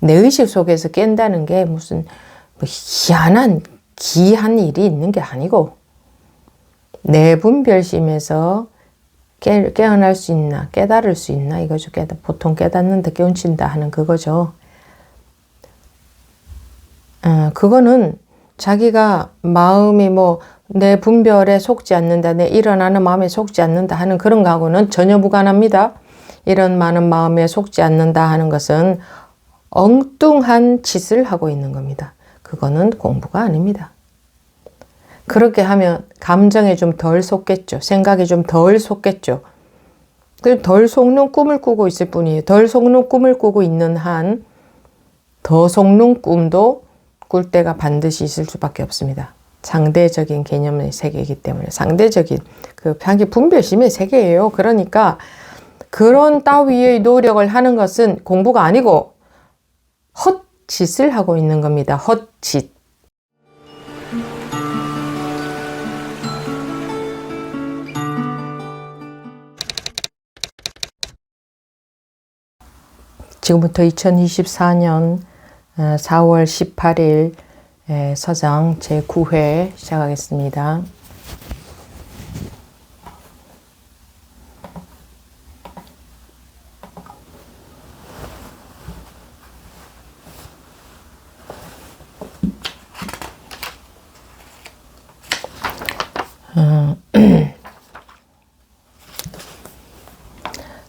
내 의식 속에서 깬다는 게 무슨 뭐 희한한 기이한 일이 있는 게 아니고 내 분별심에서 깨어날 수 있나, 깨달을 수 있나 이거죠. 보통 깨닫는다, 깨우친다 하는 그거죠. 그거는 자기가 마음이 뭐 내 분별에 속지 않는다, 내 일어나는 마음에 속지 않는다 하는 그런 거하고는 전혀 무관합니다. 이런 많은 마음에 속지 않는다 하는 것은 엉뚱한 짓을 하고 있는 겁니다. 그거는 공부가 아닙니다. 그렇게 하면 감정에 좀 덜 속겠죠. 생각에 좀 덜 속겠죠. 덜 속는 꿈을 꾸고 있을 뿐이에요. 덜 속는 꿈을 꾸고 있는 한 더 속는 꿈도 꿀 때가 반드시 있을 수밖에 없습니다. 상대적인 개념의 세계이기 때문에 상대적인 그 자기 분별심의 세계예요. 그러니까 그런 따위의 노력을 하는 것은 공부가 아니고 헛짓을 하고 있는 겁니다. 헛짓. 지금부터 2024년 4월 18일 서장 제9회 시작하겠습니다.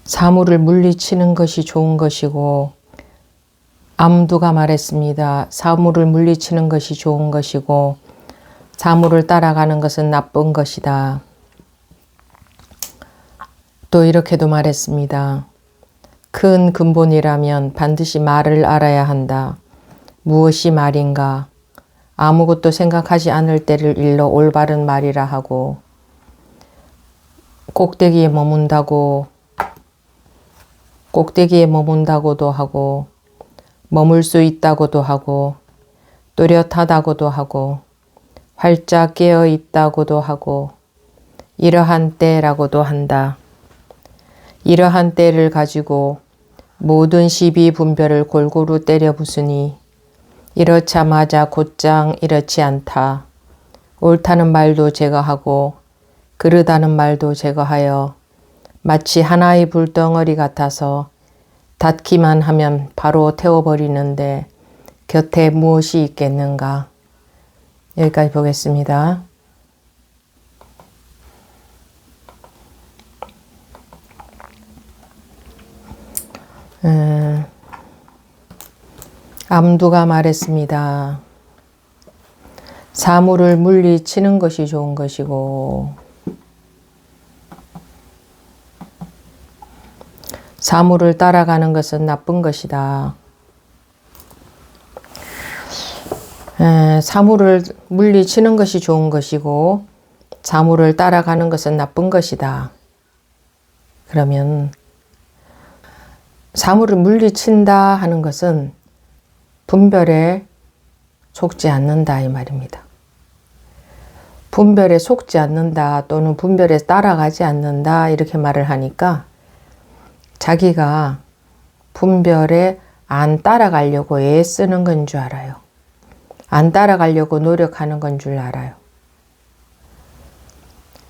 사물을 물리치는 것이 좋은 것이고, 암두가 말했습니다. 사물을 물리치는 것이 좋은 것이고 사물을 따라가는 것은 나쁜 것이다. 또 이렇게도 말했습니다. 큰 근본이라면 반드시 말을 알아야 한다. 무엇이 말인가? 아무것도 생각하지 않을 때를 일러 올바른 말이라 하고, 꼭대기에 머문다고도 하고, 머물 수 있다고도 하고, 또렷하다고도 하고, 활짝 깨어 있다고도 하고, 이러한 때라고도 한다. 이러한 때를 가지고 모든 시비 분별을 골고루 때려 부수니 이렇자마자 곧장 이렇지 않다. 옳다는 말도 제거하고 그르다는 말도 제거하여 마치 하나의 불덩어리 같아서 닿기만 하면 바로 태워버리는데 곁에 무엇이 있겠는가? 여기까지 보겠습니다. 암두가 말했습니다. 사물을 물리치는 것이 좋은 것이고 사물을 따라가는 것은 나쁜 것이다. 사물을 물리치는 것이 좋은 것이고 사물을 따라가는 것은 나쁜 것이다. 그러면 사물을 물리친다 하는 것은 분별에 속지 않는다 이 말입니다. 분별에 속지 않는다 또는 분별에 따라가지 않는다 이렇게 말을 하니까 자기가 분별에 안 따라가려고 애쓰는 건 줄 알아요. 안 따라가려고 노력하는 건 줄 알아요.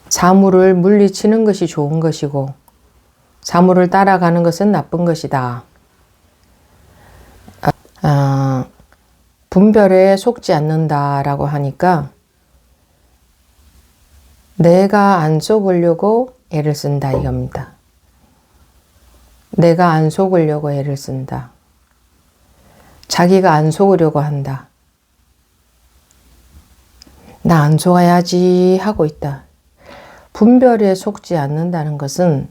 사물을 물리치는 것이 좋은 것이고 사물을 따라가는 것은 나쁜 것이다. 분별에 속지 않는다라고 하니까 내가 안 속으려고 애를 쓴다 이겁니다. 내가 안 속으려고 애를 쓴다. 자기가 안 속으려고 한다. 나 안 속아야지 하고 있다. 분별에 속지 않는다는 것은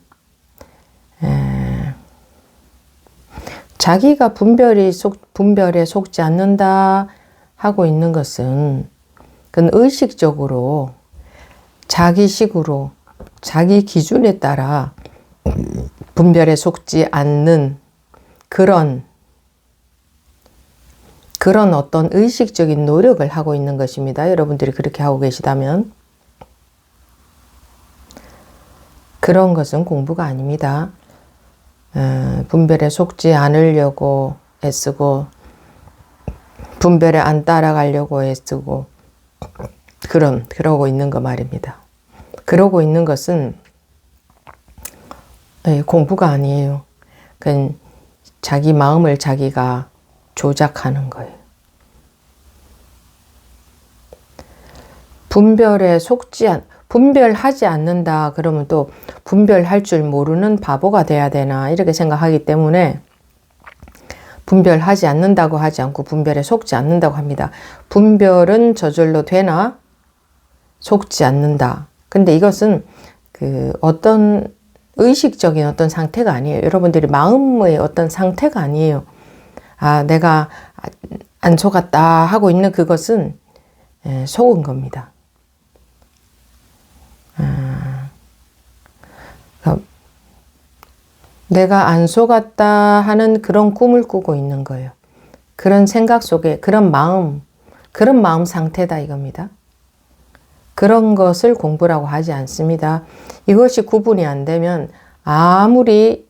자기가 분별에 속지 않는다 하고 있는 것은 그건 의식적으로 자기식으로 자기 기준에 따라 분별에 속지 않는 그런 어떤 의식적인 노력을 하고 있는 것입니다. 여러분들이 그렇게 하고 계시다면 그런 것은 공부가 아닙니다. 분별에 속지 않으려고 애쓰고 분별에 안 따라가려고 애쓰고 그러고 있는 거 말입니다. 그러고 있는 것은 공부가 아니에요. 그건 자기 마음을 자기가 조작하는 거예요. 분별하지 않는다 그러면 또 분별할 줄 모르는 바보가 돼야 되나 이렇게 생각하기 때문에 분별하지 않는다고 하지 않고 분별에 속지 않는다고 합니다. 분별은 저절로 되나 속지 않는다. 근데 이것은 어떤 의식적인 어떤 상태가 아니에요. 여러분들이 마음의 어떤 상태가 아니에요. 내가 안 속았다 하고 있는 그것은 속은 겁니다. 내가 안 속았다 하는 그런 꿈을 꾸고 있는 거예요. 그런 생각 속에 그런 마음 상태다 이겁니다. 그런 것을 공부라고 하지 않습니다. 이것이 구분이 안 되면 아무리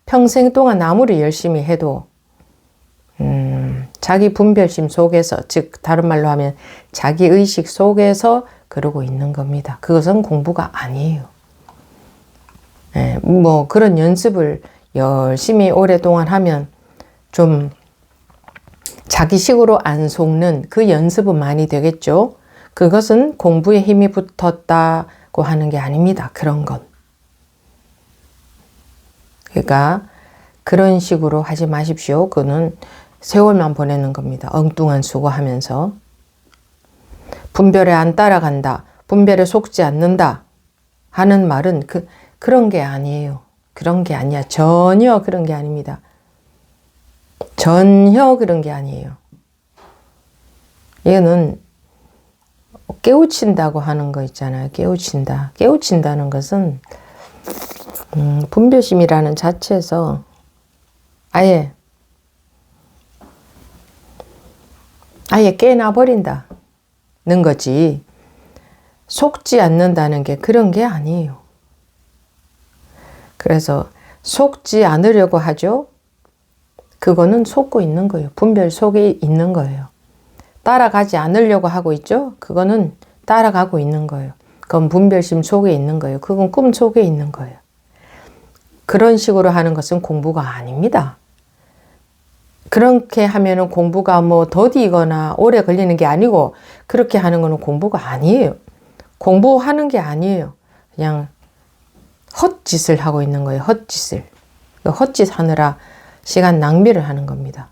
평생 동안 아무리 열심히 해도 자기 분별심 속에서, 즉 다른 말로 하면 자기 의식 속에서 그러고 있는 겁니다. 그것은 공부가 아니에요. 뭐 그런 연습을 열심히 오랫동안 하면 좀 자기식으로 안 속는 그 연습은 많이 되겠죠. 그것은 공부에 힘이 붙었다고 하는 게 아닙니다. 그런 건. 그러니까 그런 식으로 하지 마십시오. 그거는 세월만 보내는 겁니다. 엉뚱한 수고하면서. 분별에 안 따라간다. 분별에 속지 않는다. 하는 말은 그런 게 아니에요. 그런 게 아니야. 전혀 그런 게 아닙니다. 전혀 그런 게 아니에요. 이거는 깨우친다고 하는 거 있잖아요. 깨우친다. 깨우친다는 것은 분별심이라는 자체에서 아예 깨놔버린다는 거지. 속지 않는다는 게 그런 게 아니에요. 그래서 속지 않으려고 하죠. 그거는 속고 있는 거예요. 분별 속에 있는 거예요. 따라가지 않으려고 하고 있죠. 그거는 따라가고 있는 거예요. 그건 분별심 속에 있는 거예요. 그건 꿈 속에 있는 거예요. 그런 식으로 하는 것은 공부가 아닙니다. 그렇게 하면은 공부가 뭐 더디거나 오래 걸리는 게 아니고 그렇게 하는 거는 공부가 아니에요. 공부하는 게 아니에요. 그냥 헛짓을 하고 있는 거예요. 헛짓을. 헛짓 하느라 시간 낭비를 하는 겁니다.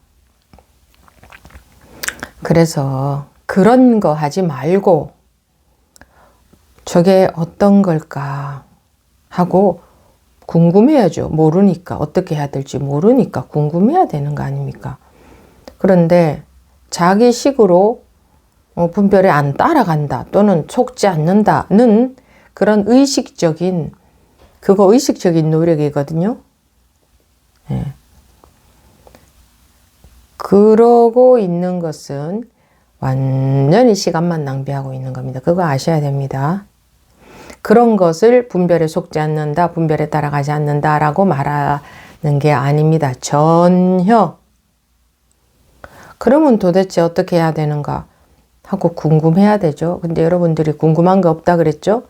그래서 그런 거 하지 말고 저게 어떤 걸까 하고 궁금해야죠. 모르니까. 어떻게 해야 될지 모르니까 궁금해야 되는 거 아닙니까? 그런데 자기 식으로 분별에 안 따라간다 또는 속지 않는다는 그런 의식적인 노력이거든요. 네. 그러고 있는 것은 완전히 시간만 낭비하고 있는 겁니다. 그거 아셔야 됩니다. 그런 것을 분별에 속지 않는다, 분별에 따라가지 않는다라고 말하는 게 아닙니다. 전혀. 그러면 도대체 어떻게 해야 되는가 하고 궁금해야 되죠. 근데 여러분들이 궁금한 거 없다 그랬죠?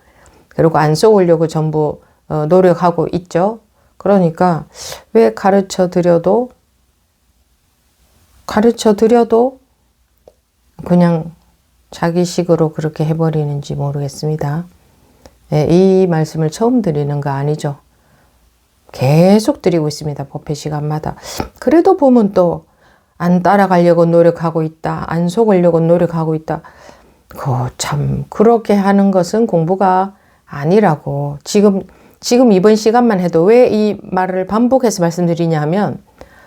그리고 안 속으려고 전부 노력하고 있죠. 그러니까 왜 가르쳐 드려도 그냥 자기식으로 그렇게 해버리는지 모르겠습니다. 네, 이 말씀을 처음 드리는 거 아니죠. 계속 드리고 있습니다. 법회 시간마다. 그래도 보면 또 안 따라가려고 노력하고 있다. 안 속으려고 노력하고 있다. 참 그렇게 하는 것은 공부가 아니라고. 지금 이번 시간만 해도 왜 이 말을 반복해서 말씀드리냐 하면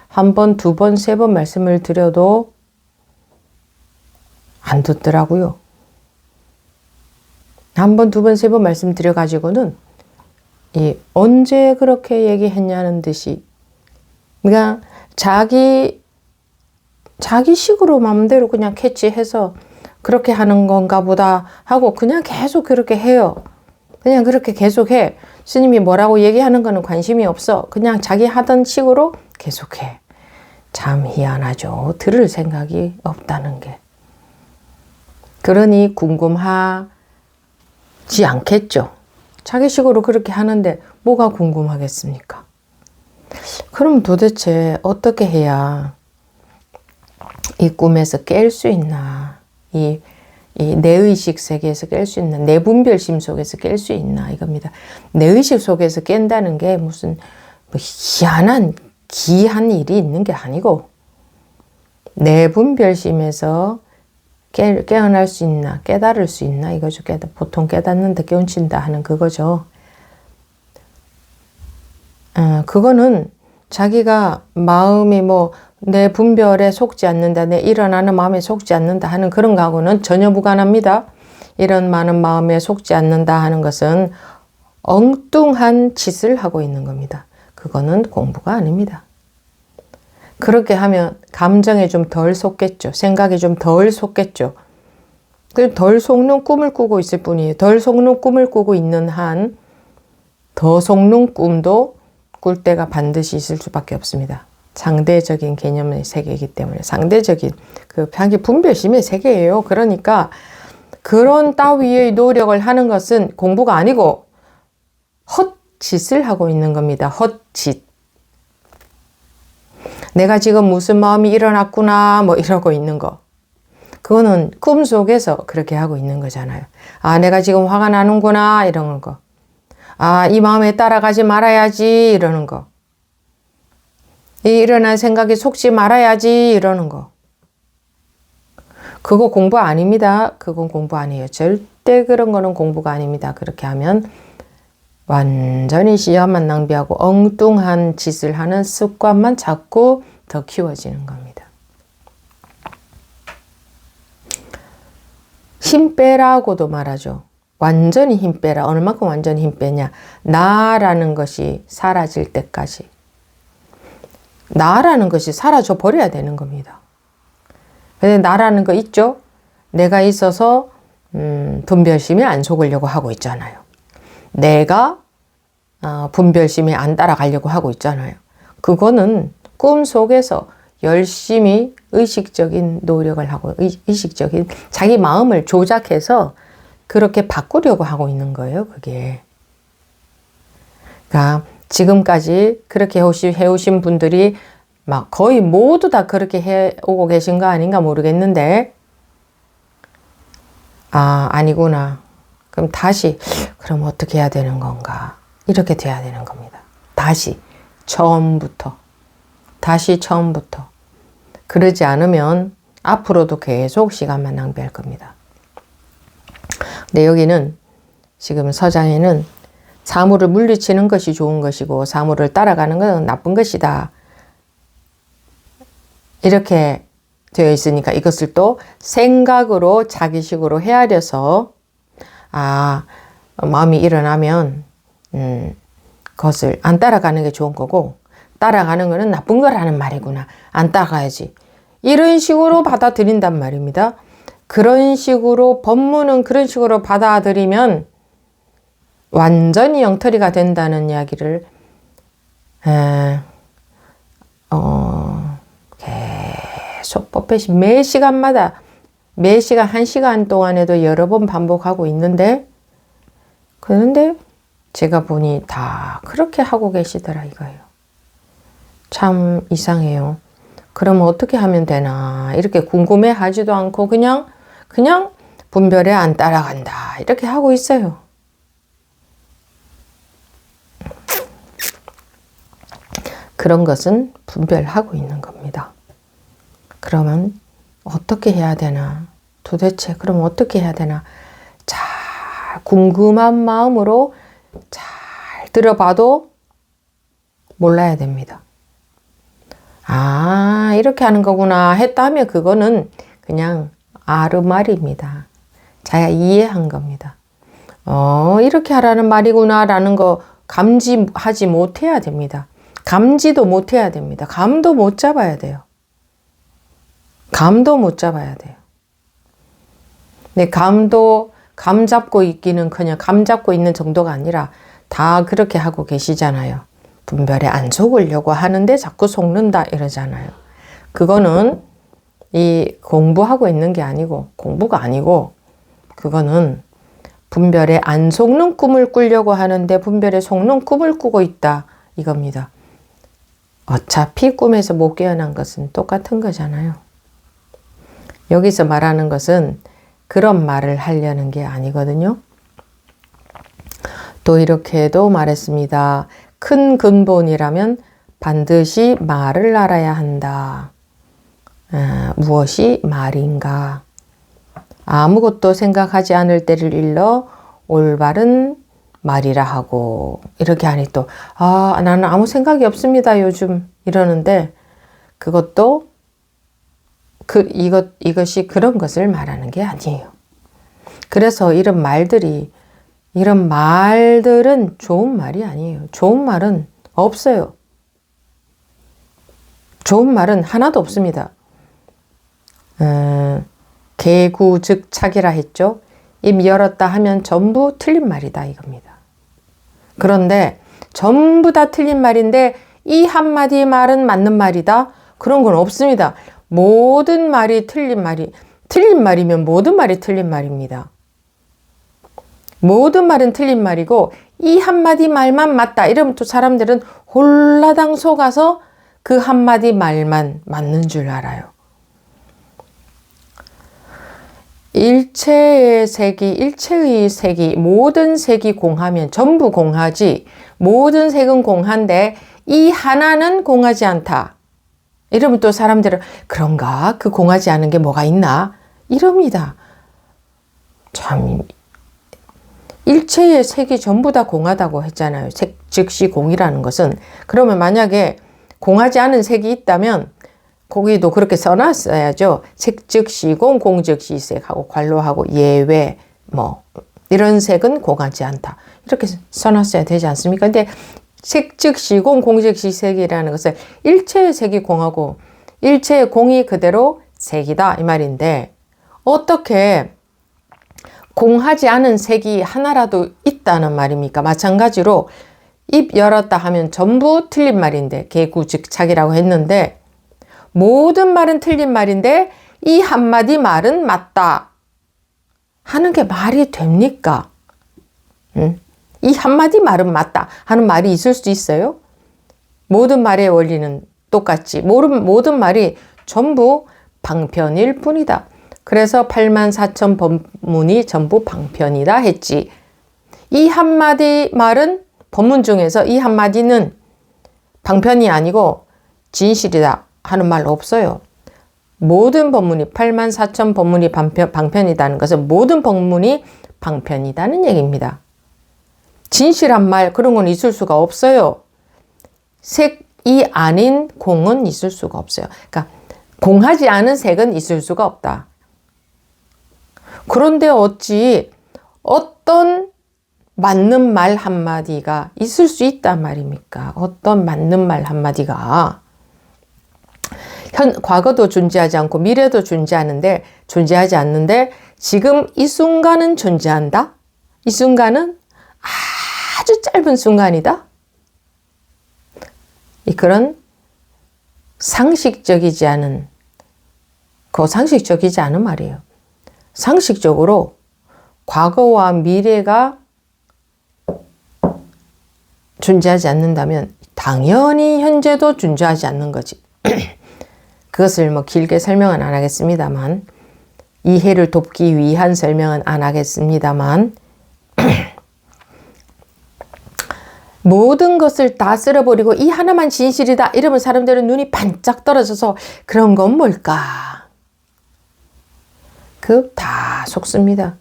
한 번, 두 번, 세 번 말씀을 드려도 안 듣더라고요. 한 번, 두 번, 세 번 말씀드려가지고는 언제 그렇게 얘기했냐는 듯이 그러니까 자기 식으로 마음대로 그냥 캐치해서 그렇게 하는 건가 보다 하고 그냥 계속 그렇게 해요. 그냥 그렇게 계속해. 스님이 뭐라고 얘기하는 거는 관심이 없어. 그냥 자기 하던 식으로 계속해. 참 희한하죠. 들을 생각이 없다는 게. 그러니 궁금하지 않겠죠. 자기식으로 그렇게 하는데 뭐가 궁금하겠습니까? 그럼 도대체 어떻게 해야 이 꿈에서 깰 수 있나? 이 내의식 세계에서 깰 수 있나? 내 분별심 속에서 깰 수 있나? 이겁니다. 내의식 속에서 깬다는 게 무슨 뭐 희한한 기한 일이 있는 게 아니고 내 분별심에서 깨어날 수 있나? 깨달을 수 있나? 이거죠. 보통 깨닫는다, 깨우친다 하는 그거죠. 그거는 자기가 마음이 뭐 내 분별에 속지 않는다, 내 일어나는 마음에 속지 않는다 하는 그런 거하고는 전혀 무관합니다. 이런 많은 마음에 속지 않는다 하는 것은 엉뚱한 짓을 하고 있는 겁니다. 그거는 공부가 아닙니다. 그렇게 하면 감정에 좀 덜 속겠죠. 생각에 좀 덜 속겠죠. 덜 속는 꿈을 꾸고 있을 뿐이에요. 덜 속는 꿈을 꾸고 있는 한 더 속는 꿈도 꿀 때가 반드시 있을 수밖에 없습니다. 상대적인 개념의 세계이기 때문에 상대적인 그 자기 분별심의 세계예요. 그러니까 그런 따위의 노력을 하는 것은 공부가 아니고 헛짓을 하고 있는 겁니다. 헛짓. 내가 지금 무슨 마음이 일어났구나 뭐 이러고 있는 거. 그거는 꿈속에서 그렇게 하고 있는 거잖아요. 아, 내가 지금 화가 나는구나 이러는 거. 아, 이 마음에 따라가지 말아야지 이러는 거. 이 일어난 생각에 속지 말아야지 이러는 거. 그거 공부 아닙니다. 그건 공부 아니에요. 절대 그런 거는 공부가 아닙니다. 그렇게 하면 완전히 시간만 낭비하고 엉뚱한 짓을 하는 습관만 자꾸 더 키워지는 겁니다. 힘 빼라고도 말하죠. 완전히 힘 빼라. 얼마큼 완전히 힘 빼냐. 나라는 것이 사라질 때까지. 나라는 것이 사라져 버려야 되는 겁니다. 근데 나라는 거 있죠? 내가 있어서 분별심이 안 속으려고 하고 있잖아요. 내가 분별심이 안 따라가려고 하고 있잖아요. 그거는 꿈속에서 열심히 의식적인 노력을 하고 의식적인 자기 마음을 조작해서 그렇게 바꾸려고 하고 있는 거예요. 그게. 그러니까 지금까지 그렇게 해오신 분들이 막 거의 모두 다 그렇게 해오고 계신 거 아닌가 모르겠는데 아, 아니구나. 그럼 다시 그럼 어떻게 해야 되는 건가? 이렇게 돼야 되는 겁니다. 다시 처음부터. 그러지 않으면 앞으로도 계속 시간만 낭비할 겁니다. 근데 여기는 지금 서장에는 사물을 물리치는 것이 좋은 것이고 사물을 따라가는 것은 나쁜 것이다. 이렇게 되어 있으니까 이것을 또 생각으로 자기식으로 헤아려서 아, 마음이 일어나면 그것을 안 따라가는 게 좋은 거고 따라가는 거는 나쁜 거라는 말이구나. 안 따라가야지. 이런 식으로 받아들인단 말입니다. 그런 식으로 법문은 그런 식으로 받아들이면 완전히 영털이가 된다는 이야기를 계속 법회시 매 시간마다 매 시간 1시간 동안에도 여러 번 반복하고 있는데 그런데 제가 보니 다 그렇게 하고 계시더라 이거예요. 참 이상해요. 그럼 어떻게 하면 되나 이렇게 궁금해 하지도 않고 그냥 분별에 안 따라간다 이렇게 하고 있어요. 그런 것은 분별하고 있는 겁니다. 그러면 어떻게 해야 되나? 도대체 그럼 어떻게 해야 되나? 잘 궁금한 마음으로 잘 들어봐도 몰라야 됩니다. 아, 이렇게 하는 거구나 했다면 그거는 그냥 아르말입니다. 자기가 이해한 겁니다. 이렇게 하라는 말이구나 라는 거 감지하지 못해야 됩니다. 감지도 못해야 됩니다. 감도 못 잡아야 돼요. 감도 못 잡아야 돼요. 근데 감 잡고 있기는커녕 감 잡고 있는 정도가 아니라 다 그렇게 하고 계시잖아요. 분별에 안 속으려고 하는데 자꾸 속는다 이러잖아요. 그거는 이 공부하고 있는 게 아니고, 공부가 아니고, 그거는 분별에 안 속는 꿈을 꾸려고 하는데 분별에 속는 꿈을 꾸고 있다, 이겁니다. 어차피 꿈에서 못 깨어난 것은 똑같은 거잖아요. 여기서 말하는 것은 그런 말을 하려는 게 아니거든요. 또 이렇게도 말했습니다. 큰 근본이라면 반드시 말을 알아야 한다. 무엇이 말인가? 아무것도 생각하지 않을 때를 일러 올바른 말이라 하고, 이렇게 하니 또 나는 아무 생각이 없습니다 요즘 이러는데, 그것도 이것이 그런 것을 말하는 게 아니에요. 그래서 이런 말들은 좋은 말이 아니에요. 좋은 말은 없어요. 좋은 말은 하나도 없습니다. 개구즉착이라 했죠. 입 열었다 하면 전부 틀린 말이다, 이겁니다. 그런데 전부 다 틀린 말인데 이 한마디 말은 맞는 말이다? 그런 건 없습니다. 모든 말이 틀린 말이면 모든 말이 틀린 말입니다. 모든 말은 틀린 말이고 이 한마디 말만 맞다, 이러면 또 사람들은 홀라당 속아서 그 한마디 말만 맞는 줄 알아요. 일체의 색이 모든 색이 공하면 전부 공하지, 모든 색은 공한데 이 하나는 공하지 않다. 이러면 또 사람들은 그런가? 그 공하지 않은 게 뭐가 있나? 이럽니다. 참, 일체의 색이 전부 다 공하다고 했잖아요. 색 즉시 공이라는 것은. 그러면 만약에 공하지 않은 색이 있다면 거기도 그렇게 써놨어야죠. 색 즉시 공, 공 즉시 색 하고 괄호하고 예외 이런 색은 공하지 않다, 이렇게 써놨어야 되지 않습니까? 근데 색 즉시 공, 공 즉시 색이라는 것은 일체의 색이 공하고 일체의 공이 그대로 색이다, 이 말인데, 어떻게 공하지 않은 색이 하나라도 있다는 말입니까? 마찬가지로 입 열었다 하면 전부 틀린 말인데, 개구즉착이라고 했는데, 모든 말은 틀린 말인데 이 한마디 말은 맞다 하는 게 말이 됩니까? 이 한마디 말은 맞다 하는 말이 있을 수 있어요? 모든 말의 원리는 똑같지, 모든 말이 전부 방편일 뿐이다. 그래서 84,000 법문이 전부 방편이다 했지. 이 한마디 말은, 법문 중에서 이 한마디는 방편이 아니고 진실이다 하는 말 없어요. 모든 법문이 84,000 법문이 방편이라는 것은 모든 법문이 방편이라는 얘기입니다. 진실한 말, 그런 건 있을 수가 없어요. 색이 아닌 공은 있을 수가 없어요. 그러니까 공하지 않은 색은 있을 수가 없다. 그런데 어찌 어떤 맞는 말 한마디가 있을 수 있단 말입니까? 어떤 맞는 말 한마디가 과거도 존재하지 않고 미래도 존재하지 않는데 지금 이 순간은 존재한다? 이 순간은 아주 짧은 순간이다? 그런 상식적이지 않은 말이에요. 상식적으로 과거와 미래가 존재하지 않는다면 당연히 현재도 존재하지 않는 거지. 그것을 길게 설명은 안 하겠습니다만, 이해를 돕기 위한 설명은 안 하겠습니다만, 모든 것을 다 쓸어버리고 이 하나만 진실이다 이러면 사람들은 눈이 반짝 떨어져서 그런 건 뭘까? 다 속습니다.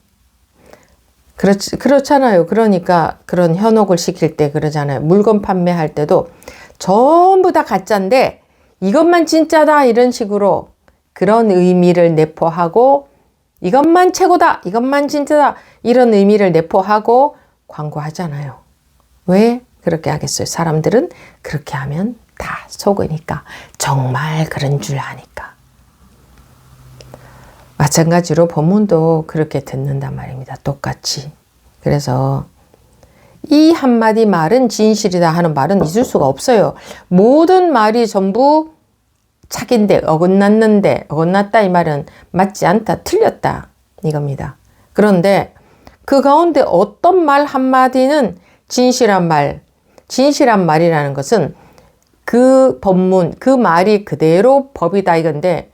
그렇잖아요. 그러니까 그런 현혹을 시킬 때 그러잖아요. 물건 판매할 때도 전부 다 가짜인데 이것만 진짜다 이런 식으로 그런 의미를 내포하고, 이것만 최고다, 이것만 진짜다 이런 의미를 내포하고 광고하잖아요. 왜 그렇게 하겠어요? 사람들은 그렇게 하면 다 속으니까, 정말 그런 줄 아니까. 마찬가지로 법문도 그렇게 듣는단 말입니다. 똑같이. 그래서 이 한마디 말은 진실이다 하는 말은 있을 수가 없어요. 모든 말이 전부 착인데 어긋났는데 어긋났다 이 말은 맞지 않다, 틀렸다 이겁니다. 그런데 그 가운데 어떤 말 한마디는 진실한 말, 진실한 말이라는 것은 그 법문, 그 말이 그대로 법이다 이건데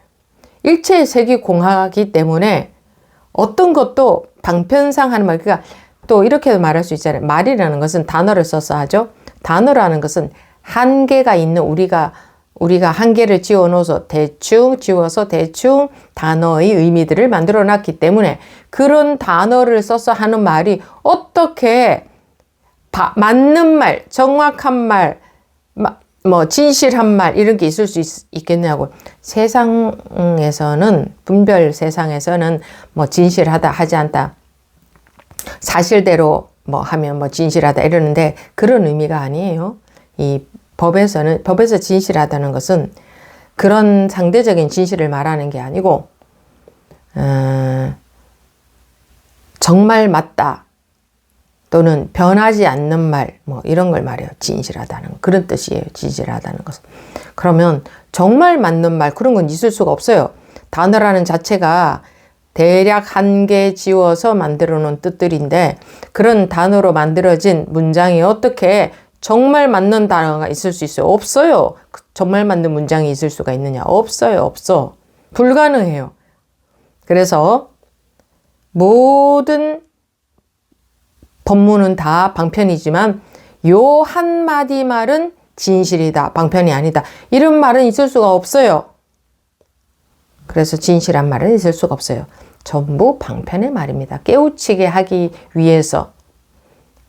일체의 색이 공하기 때문에 어떤 것도 방편상 하는 말, 그러니까 또 이렇게 말할 수 있잖아요. 말이라는 것은 단어를 써서 하죠. 단어라는 것은 한계가 있는 우리가 한계를 지어서 대충 단어의 의미들을 만들어 놨기 때문에 그런 단어를 써서 하는 말이 어떻게 맞는 말, 정확한 말, 뭐 진실한 말 이런 게 있을 수 있겠냐고. 세상에서는 분별 세상에서는 뭐 진실하다 하지 않다. 사실대로 뭐 하면 뭐 진실하다 이러는데 그런 의미가 아니에요. 이 법에서 진실하다는 것은 그런 상대적인 진실을 말하는 게 아니고 정말 맞다 또는 변하지 않는 말 뭐 이런 걸 말해요. 진실하다는 그런 뜻이에요. 진실하다는 것은. 그러면 정말 맞는 말 그런 건 있을 수가 없어요. 단어라는 자체가 대략 한계 지워서 만들어 놓은 뜻들인데 그런 단어로 만들어진 문장이 어떻게 정말 맞는 단어가 있을 수 있어요? 없어요. 정말 맞는 문장이 있을 수가 있느냐? 없어요. 없어. 불가능해요. 그래서 모든 법문은 다 방편이지만 요 한마디 말은 진실이다. 방편이 아니다. 이런 말은 있을 수가 없어요. 그래서 진실한 말은 있을 수가 없어요. 전부 방편의 말입니다. 깨우치게 하기 위해서.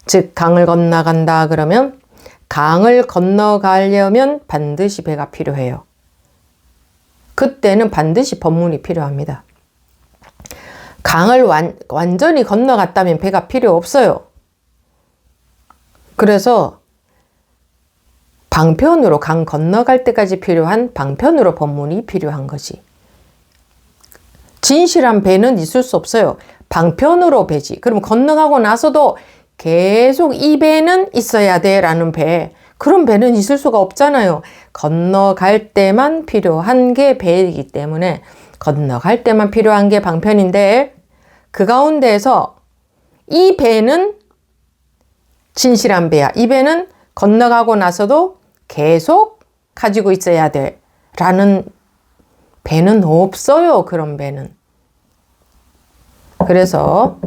즉 강을 건너간다 그러면 강을 건너가려면 반드시 배가 필요해요. 그때는 반드시 법문이 필요합니다. 강을 완전히 건너갔다면 배가 필요 없어요. 그래서 방편으로 강 건너갈 때까지 필요한 방편으로 법문이 필요한 것이. 진실한 배는 있을 수 없어요. 방편으로 배지. 그럼 건너가고 나서도 계속 이 배는 있어야 돼 라는 배. 그런 배는 있을 수가 없잖아요. 건너갈 때만 필요한 게 배이기 때문에 건너갈 때만 필요한 게 방편인데 그 가운데에서 이 배는 진실한 배야. 이 배는 건너가고 나서도 계속 가지고 있어야 돼 라는 배는 없어요. 그런 배는. 그래서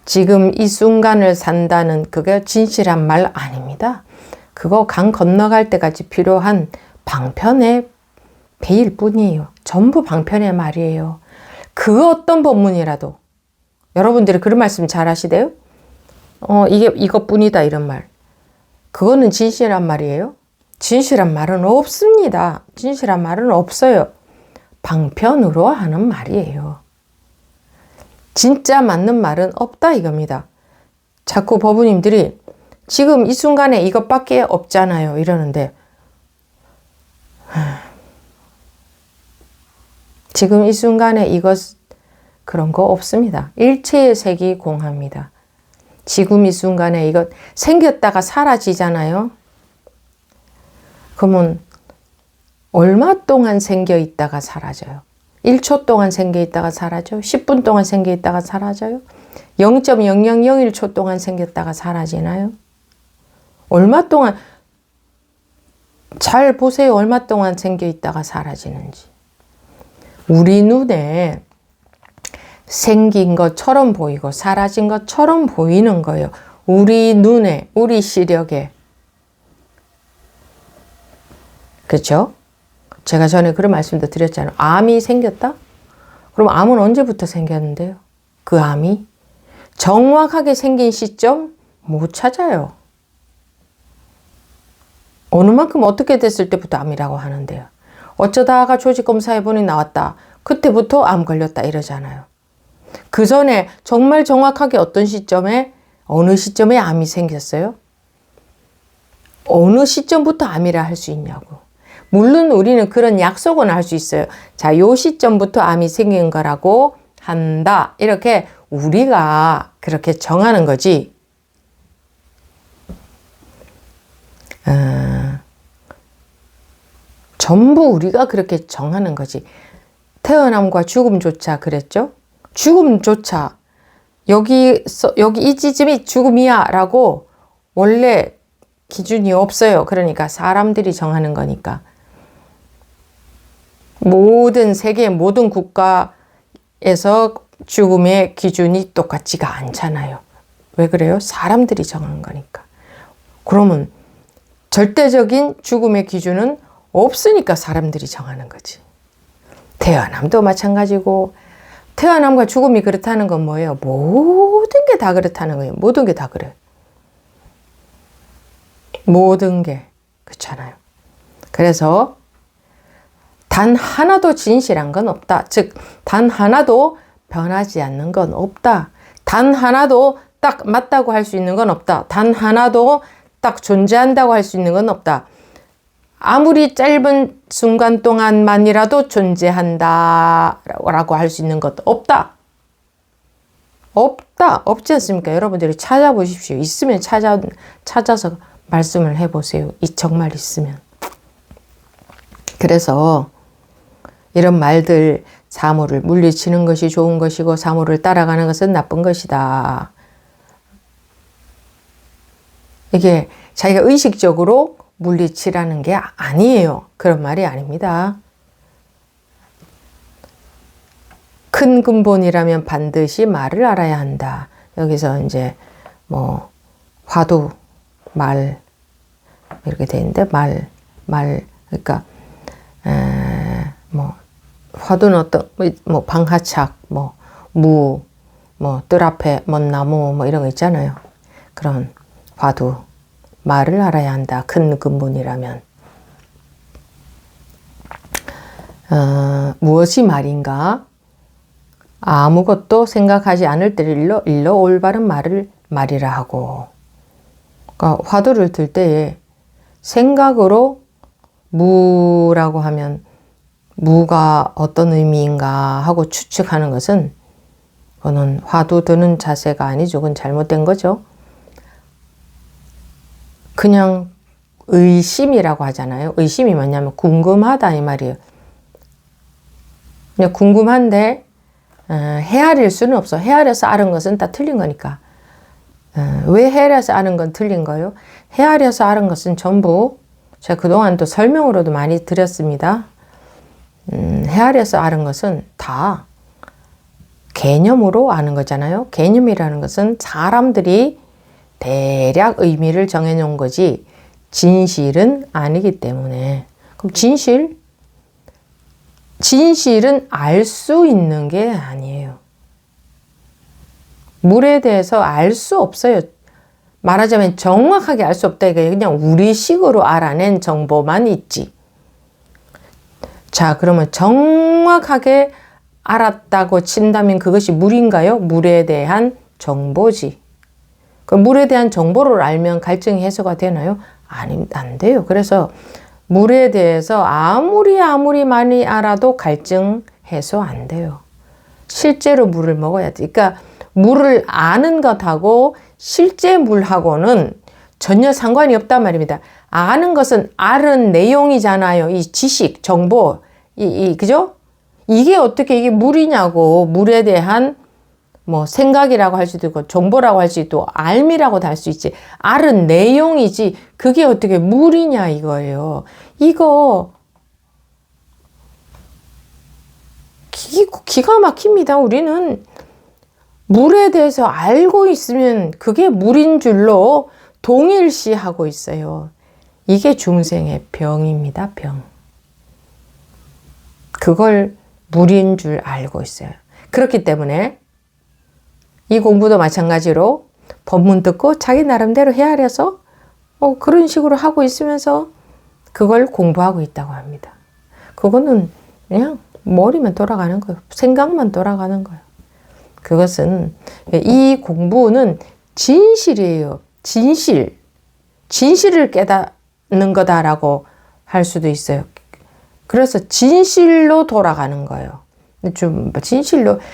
지금 이 순간을 산다는 그게 진실한 말 아닙니다. 그거 강 건너갈 때까지 필요한 방편의 배일 뿐이에요. 전부 방편의 말이에요. 그 어떤 법문이라도 여러분들이 그런 말씀 잘 하시대요? 이게 이것뿐이다 이런 말. 그거는 진실한 말이에요? 진실한 말은 없습니다. 진실한 말은 없어요. 방편으로 하는 말이에요. 진짜 맞는 말은 없다 이겁니다. 자꾸 법우님들이 지금 이 순간에 이것밖에 없잖아요 이러는데 지금 이 순간에 그런 거 없습니다. 일체의 색이 공합니다. 지금 이 순간에 이것 생겼다가 사라지잖아요. 그러면 얼마 동안 생겨 있다가 사라져요? 1초 동안 생겨 있다가 사라져요? 10분 동안 생겨 있다가 사라져요? 0.0001초 동안 생겼다가 사라지나요? 얼마 동안 잘 보세요. 얼마 동안 생겨 있다가 사라지는지. 우리 눈에 생긴 것처럼 보이고 사라진 것처럼 보이는 거예요. 우리 눈에, 우리 시력에. 그렇죠? 제가 전에 그런 말씀도 드렸잖아요. 암이 생겼다? 그럼 암은 언제부터 생겼는데요? 그 암이? 정확하게 생긴 시점 못 찾아요. 어느 만큼 어떻게 됐을 때부터 암이라고 하는데요. 어쩌다가 조직검사해보니 나왔다. 그때부터 암 걸렸다 이러잖아요. 그 전에 정말 정확하게 어떤 시점에 어느 시점에 암이 생겼어요? 어느 시점부터 암이라 할 수 있냐고. 물론 우리는 그런 약속은 할 수 있어요. 자, 요 시점부터 암이 생긴 거라고 한다. 이렇게 우리가 그렇게 정하는 거지. 전부 우리가 그렇게 정하는 거지. 태어남과 죽음조차 그랬죠. 죽음조차 여기 이 지점이 죽음이야 라고 원래 기준이 없어요. 그러니까 사람들이 정하는 거니까. 모든 세계 모든 국가에서 죽음의 기준이 똑같지가 않잖아요. 왜 그래요? 사람들이 정한 거니까. 그러면 절대적인 죽음의 기준은 없으니까 사람들이 정하는 거지. 태어남도 마찬가지고, 태어남과 죽음이 그렇다는 건 뭐예요? 모든 게 다 그렇다는 거예요. 모든 게 다 그래요. 모든 게 그렇잖아요. 그래서 단 하나도 진실한 건 없다. 즉, 단 하나도 변하지 않는 건 없다. 단 하나도 딱 맞다고 할 수 있는 건 없다. 단 하나도 딱 존재한다고 할 수 있는 건 없다. 아무리 짧은 순간 동안만이라도 존재한다라고 할 수 있는 것도 없다. 없다. 없지 않습니까? 여러분들이 찾아보십시오. 있으면 찾아서 말씀을 해보세요. 정말 있으면. 그래서 이런 말들, 사물을 물리치는 것이 좋은 것이고 사물을 따라가는 것은 나쁜 것이다. 이게 자기가 의식적으로 물리치라는 게 아니에요. 그런 말이 아닙니다. 큰 근본이라면 반드시 말을 알아야 한다. 여기서 이제 뭐 화두, 말 이렇게 돼 있는데 말 그러니까 뭐 화두는 어떤 뭐 방하착, 뭐 무, 뭐 뜰 앞에 먼 나무 뭐 이런 거 있잖아요. 그런 화두, 말을 알아야 한다. 큰 근본이라면. 무엇이 말인가? 아무것도 생각하지 않을 때를 일러 올바른 말이라 하고. 그러니까 화두를 들 때에 생각으로 무라고 하면 무가 어떤 의미인가 하고 추측하는 것은 그거는 화두 드는 자세가 아니죠. 그건 잘못된 거죠. 그냥 의심이라고 하잖아요. 의심이 뭐냐면 궁금하다 이 말이에요. 그냥 궁금한데 헤아릴 수는 없어. 헤아려서 아는 것은 다 틀린 거니까. 왜 헤아려서 아는 건 틀린 거예요? 헤아려서 아는 것은 전부 제가 그동안 또 설명으로도 많이 드렸습니다. 헤아려서 아는 것은 다 개념으로 아는 거잖아요. 개념이라는 것은 사람들이 대략 의미를 정해놓은 거지 진실은 아니기 때문에. 그럼 진실은 알 수 있는 게 아니에요. 물에 대해서 알 수 없어요. 말하자면 정확하게 알 수 없다. 이게 그냥 우리식으로 알아낸 정보만 있지. 자, 그러면 정확하게 알았다고 친다면 그것이 물인가요? 물에 대한 정보지. 그 물에 대한 정보를 알면 갈증이 해소가 되나요? 안 돼요. 그래서 물에 대해서 아무리 많이 알아도 갈증 해소 안 돼요. 실제로 물을 먹어야 돼. 그러니까 물을 아는 것하고 실제 물하고는 전혀 상관이 없단 말입니다. 아는 것은 아는 내용이잖아요. 이 지식, 정보, 그죠? 이게 어떻게 이게 물이냐고. 물에 대한 뭐 생각이라고 할 수도 있고 정보라고 할 수 있고 알미라고도 할 수 있지. 알은 내용이지 그게 어떻게 물이냐 이거예요. 이거 기가 막힙니다. 우리는 물에 대해서 알고 있으면 그게 물인 줄로 동일시하고 있어요. 이게 중생의 병입니다. 병. 그걸 물인 줄 알고 있어요. 그렇기 때문에 이 공부도 마찬가지로 법문 듣고 자기 나름대로 헤아려서 그런 식으로 하고 있으면서 그걸 공부하고 있다고 합니다. 그거는 그냥 머리만 돌아가는 거예요. 생각만 돌아가는 거예요. 그것은 이 공부는 진실이에요. 진실을 깨닫는 거다라고 할 수도 있어요. 그래서 진실로 돌아가는 거예요. 좀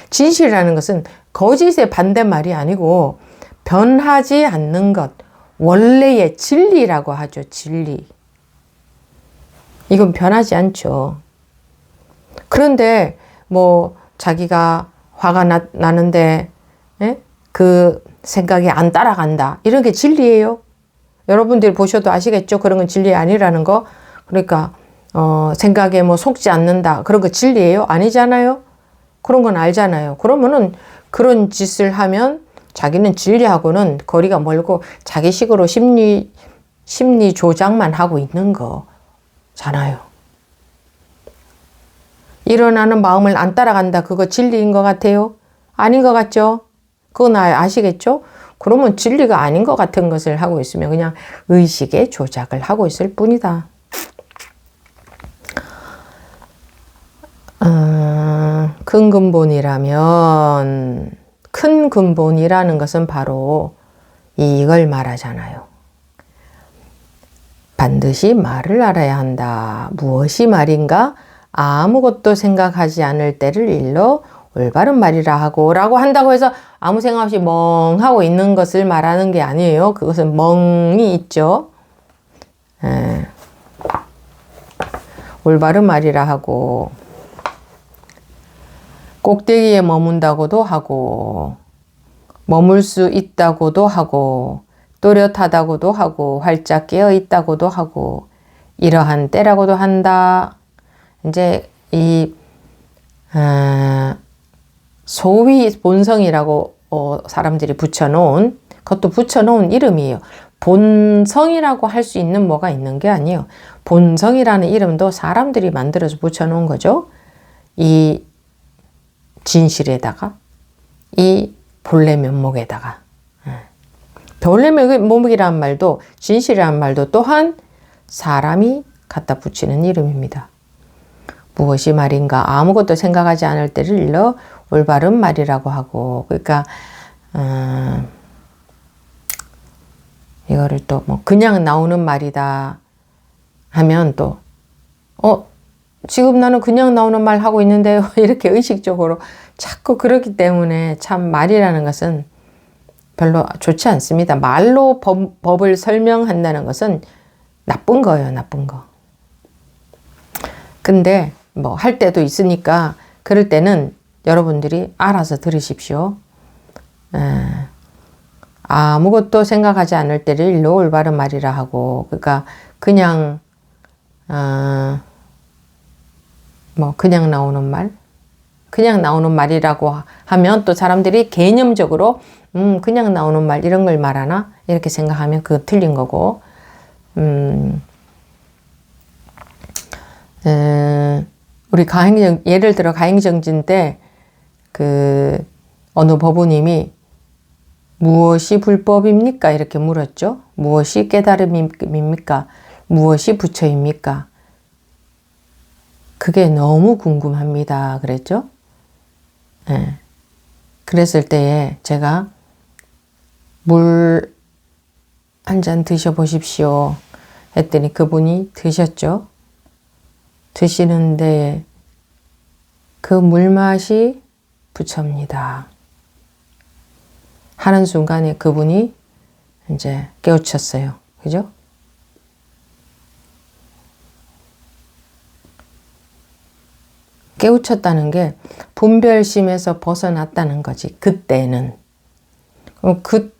진실이라는 것은 거짓의 반대말이 아니고 변하지 않는 것, 원래의 진리라고 하죠. 진리. 이건 변하지 않죠. 그런데 뭐 자기가 화가 나는데 그 생각이 안 따라간다. 이런 게 진리예요. 여러분들이 보셔도 아시겠죠? 그런 건 진리 아니라는 거. 그러니까 생각에 뭐 속지 않는다. 그런 거 진리예요? 아니잖아요. 그런 건 알잖아요. 그러면은 그런 짓을 하면 자기는 진리하고는 거리가 멀고 자기식으로 심리 조작만 하고 있는 거잖아요. 일어나는 마음을 안 따라간다. 그거 진리인 것 같아요? 아닌 것 같죠? 그건 아시겠죠? 그러면 진리가 아닌 것 같은 것을 하고 있으면 그냥 의식의 조작을 하고 있을 뿐이다. 큰 근본이라면, 큰 근본이라는 것은 바로 이걸 말하잖아요. 반드시 말을 알아야 한다. 무엇이 말인가? 아무것도 생각하지 않을 때를 일러 올바른 말이라 하고 라고 한다고 해서 아무 생각 없이 멍하고 있는 것을 말하는 게 아니에요. 그것은 멍이 있죠. 올바른 말이라 하고 꼭대기에 머문다고도 하고 머물 수 있다고도 하고 또렷하다고도 하고 활짝 깨어 있다고도 하고 이러한 때라고도 한다. 이제 이 소위 본성이라고 사람들이 붙여놓은, 그것도 붙여놓은 이름이에요. 본성이라고 할 수 있는 뭐가 있는 게 아니에요. 본성이라는 이름도 사람들이 만들어서 붙여놓은 거죠. 이 진실에다가, 이 본래 면목에다가. 본래 면목이라는 말도, 진실이라는 말도 또한 사람이 갖다 붙이는 이름입니다. 무엇이 말인가? 아무것도 생각하지 않을 때를 일러 올바른 말이라고 하고, 그러니까 이거를 또 뭐 그냥 나오는 말이다 하면 또 지금 나는 그냥 나오는 말 하고 있는데요. 이렇게 의식적으로 자꾸 그렇기 때문에 참 말이라는 것은 별로 좋지 않습니다. 말로 법을 설명한다는 것은 나쁜 거예요. 나쁜 거. 근데 뭐 할 때도 있으니까 그럴 때는 여러분들이 알아서 들으십시오. 아무것도 생각하지 않을 때를 일러 올바른 말이라 하고, 그러니까 그냥 뭐 그냥 나오는 말, 그냥 나오는 말이라고 하면 또 사람들이 개념적으로 그냥 나오는 말 이런 걸 말하나 이렇게 생각하면 그거 틀린 거고, 우리 예를 들어 가행정진 때 그 어느 법우님이 무엇이 불법입니까? 이렇게 물었죠. 무엇이 깨달음입니까? 무엇이 부처입니까? 그게 너무 궁금합니다. 그랬죠. 네. 그랬을 때에 제가 물 한 잔 드셔보십시오 했더니 그분이 드셨죠. 드시는데 그 물맛이 부처입니다 하는 순간에 그분이 이제 깨우쳤어요. 그죠? 깨우쳤다는 게 분별심에서 벗어났다는 거지. 그때는. 그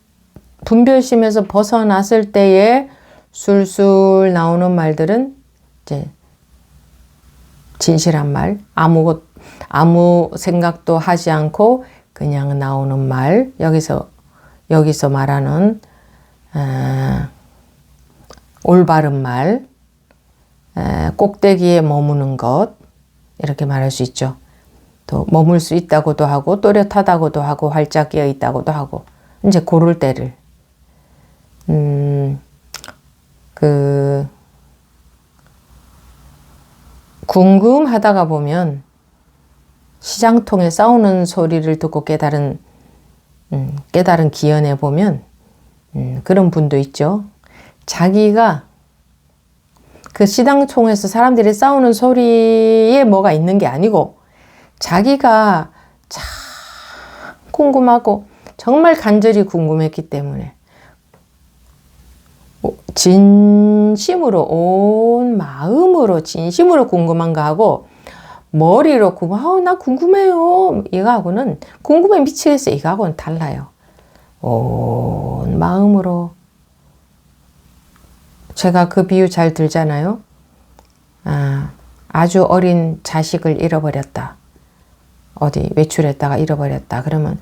분별심에서 벗어났을 때에 술술 나오는 말들은 이제 진실한 말, 아무 생각도 하지 않고 그냥 나오는 말, 여기서 말하는 올바른 말, 꼭대기에 머무는 것, 이렇게 말할 수 있죠. 또 머물 수 있다고도 하고 또렷하다고도 하고 활짝 깨어 있다고도 하고, 이제 고를 때를 궁금하다가 보면 시장통에 싸우는 소리를 듣고 깨달은 기연에 보면 그런 분도 있죠. 자기가 그 시장통에서 사람들이 싸우는 소리에 뭐가 있는 게 아니고 자기가 참 궁금하고 정말 간절히 궁금했기 때문에 진심으로 온 마음으로 진심으로 궁금한 거하고 머리로 나 궁금해요 이거하고는 궁금해 미치겠어 이거하고는 달라요. 온 마음으로. 제가 그 비유 잘 들잖아요. 아주 어린 자식을 잃어버렸다. 어디 외출했다가 잃어버렸다. 그러면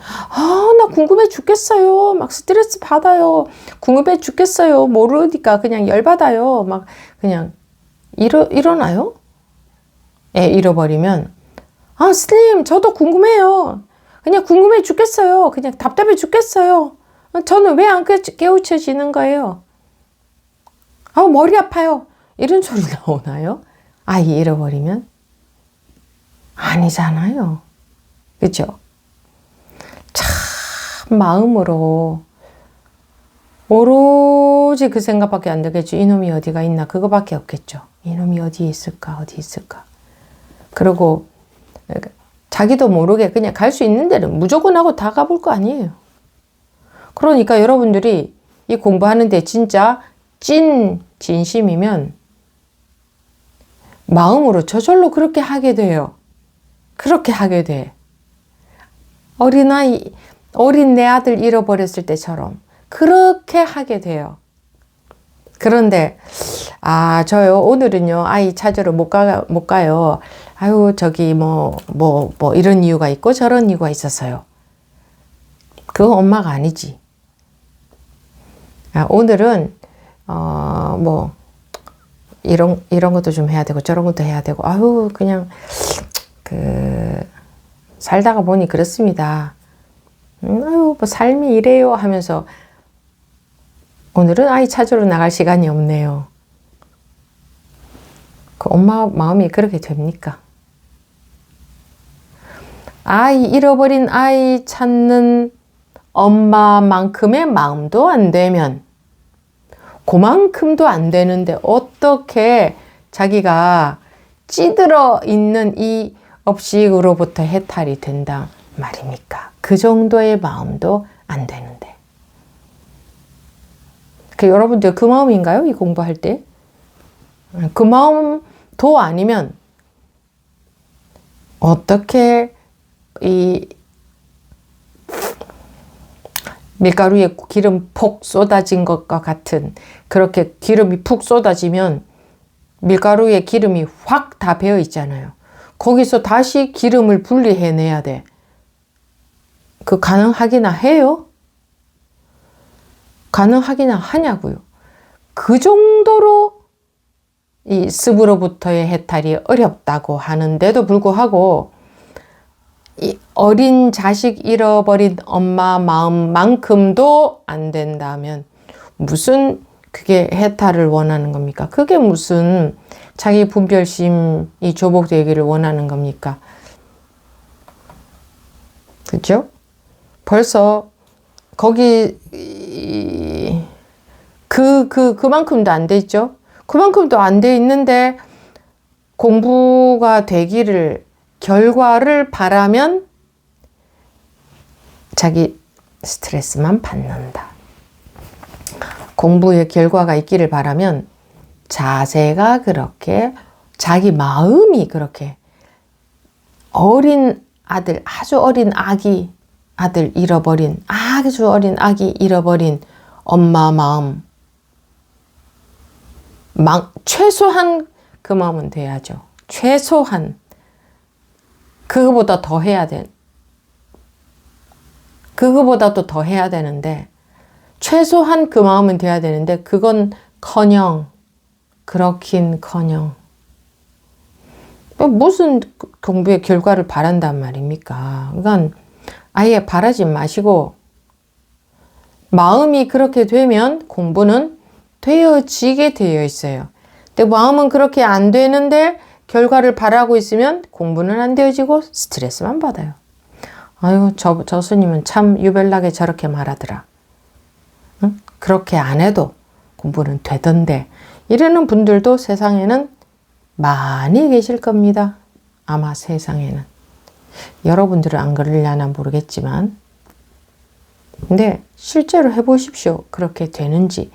나 궁금해 죽겠어요. 막 스트레스 받아요. 궁금해 죽겠어요. 모르니까 그냥 열받아요. 막 그냥 일어나요? 애 잃어버리면 스님 저도 궁금해요. 그냥 궁금해 죽겠어요. 그냥 답답해 죽겠어요. 저는 왜 안 깨우쳐지는 거예요? 머리 아파요. 이런 소리 나오나요? 아이 잃어버리면? 아니잖아요. 그죠? 참 마음으로 오로지 그 생각밖에 안 들겠죠. 이놈이 어디가 있나 그거밖에 없겠죠. 이놈이 어디에 있을까 어디 있을까. 그리고 자기도 모르게 그냥 갈 수 있는 데는 무조건 하고 다 가볼 거 아니에요. 그러니까 여러분들이 이 공부하는데 진짜 진심이면 마음으로 저절로 그렇게 하게 돼요. 그렇게 하게 돼. 어린 내 아들 잃어버렸을 때처럼 그렇게 하게 돼요. 그런데 저요 오늘은요 아이 찾으러 못 가요. 저기 뭐 이런 이유가 있고 저런 이유가 있었어요. 그건 엄마가 아니지. 오늘은 이런 것도 좀 해야 되고 저런 것도 해야 되고 그냥 살다가 보니 그렇습니다. 삶이 이래요 하면서 오늘은 아이 찾으러 나갈 시간이 없네요. 그 엄마 마음이 그렇게 됩니까? 잃어버린 아이 찾는 엄마만큼의 마음도 안 되면 그만큼도 안 되는데 어떻게 자기가 찌들어 있는 이 업식으로부터 해탈이 된다 말입니까? 그 정도의 마음도 안 되는데. 여러분들 그 마음인가요? 이 공부할 때? 그 마음도 아니면 어떻게 이 밀가루에 기름 폭 쏟아진 것과 같은 그렇게 기름이 푹 쏟아지면 밀가루에 기름이 확 다 배어 있잖아요. 거기서 다시 기름을 분리해내야 돼. 가능하기나 해요? 가능하기나 하냐고요. 그 정도로 이 습으로부터의 해탈이 어렵다고 하는데도 불구하고 이 어린 자식 잃어버린 엄마 마음만큼도 안 된다면 무슨 그게 해탈을 원하는 겁니까? 그게 무슨 자기 분별심이 조복되기를 원하는 겁니까? 그죠? 벌써 거기 그만큼도 안 돼 있죠? 그만큼도 안 돼 있는데 공부가 되기를 결과를 바라면 자기 스트레스만 받는다. 공부의 결과가 있기를 바라면 자세가 그렇게 자기 마음이 그렇게 어린 아들 아주 어린 아들 잃어버린 아주 어린 아기 잃어버린 엄마 마음 최소한 그 마음은 돼야죠. 최소한 그거보다 더 해야 돼. 그거보다도 더 해야 되는데 최소한 그 마음은 돼야 되는데 그건커녕 그렇긴커녕 무슨 공부의 결과를 바란단 말입니까? 그건 아예 바라지 마시고 마음이 그렇게 되면 공부는 되어지게 되어 있어요. 근데 마음은 그렇게 안 되는데 결과를 바라고 있으면 공부는 안 되어지고 스트레스만 받아요. 저 스님은 참 유별나게 저렇게 말하더라. 응? 그렇게 안 해도 공부는 되던데 이러는 분들도 세상에는 많이 계실 겁니다. 아마 세상에는. 여러분들은 안 그러려나 모르겠지만 근데 실제로 해보십시오. 그렇게 되는지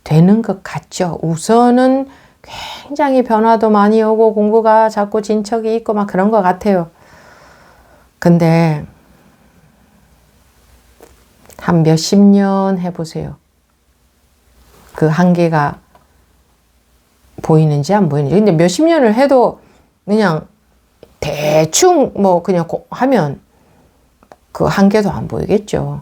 되는 것 같죠. 우선은 굉장히 변화도 많이 오고 공부가 자꾸 진척이 있고 막 그런 것 같아요. 근데 한 몇십 년 해보세요. 그 한계가 보이는지 안 보이는지. 근데 몇십 년을 해도 그냥 대충 뭐 그냥 하면 그 한계도 안 보이겠죠.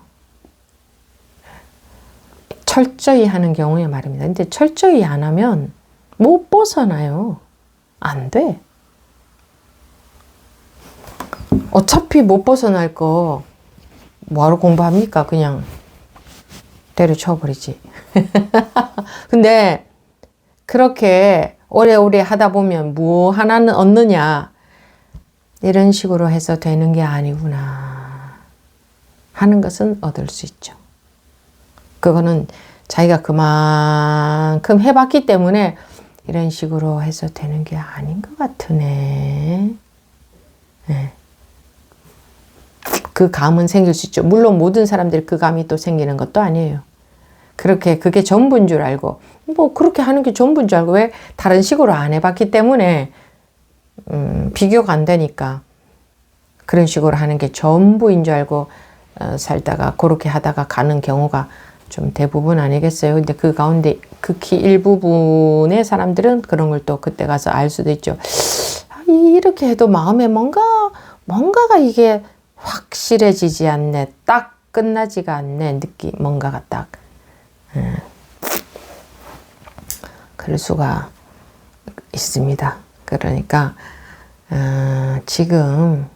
철저히 하는 경우에 말입니다. 근데 철저히 안 하면 못 벗어나요. 안 돼. 어차피 못 벗어날 거 뭐하러 공부합니까? 그냥 때려쳐버리지. 근데 그렇게 오래오래 하다 보면 뭐 하나는 얻느냐, 이런 식으로 해서 되는 게 아니구나 하는 것은 얻을 수 있죠. 그거는 자기가 그만큼 해봤기 때문에 이런 식으로 해서 되는 게 아닌 것 같으네. 네. 그 감은 생길 수 있죠. 물론 모든 사람들이 그 감이 또 생기는 것도 아니에요. 그렇게 그게 전부인 줄 알고 뭐 그렇게 하는 게 전부인 줄 알고 왜 다른 식으로 안 해봤기 때문에 비교가 안 되니까 그런 식으로 하는 게 전부인 줄 알고 살다가 그렇게 하다가 가는 경우가 좀 대부분 아니겠어요. 근데 그 가운데 극히 일부분의 사람들은 그런 걸 또 그때 가서 알 수도 있죠. 이렇게 해도 마음에 뭔가가 이게 확실해지지 않네. 딱 끝나지가 않네. 뭔가가 딱. 그럴 수가 있습니다. 그러니까 지금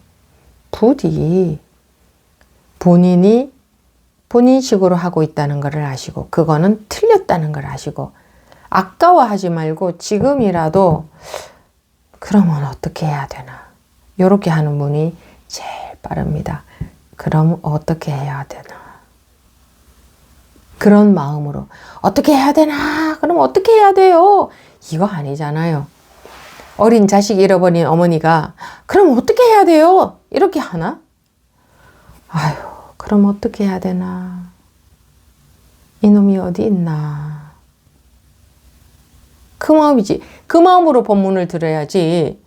부디 본인이 본인식으로 하고 있다는 것을 아시고 그거는 틀렸다는 걸 아시고 아까워하지 말고 지금이라도 그러면 어떻게 해야 되나, 이렇게 하는 분이 제일 빠릅니다. 그럼 어떻게 해야 되나, 그런 마음으로 어떻게 해야 되나, 그럼 어떻게 해야 돼요, 이거 아니잖아요. 어린 자식 잃어버린 어머니가 그럼 어떻게 해야 돼요 이렇게 하나? 아유, 그럼 어떻게 해야 되나, 이놈이 어디 있나, 그 마음이지. 그 마음으로 법문을 들어야지.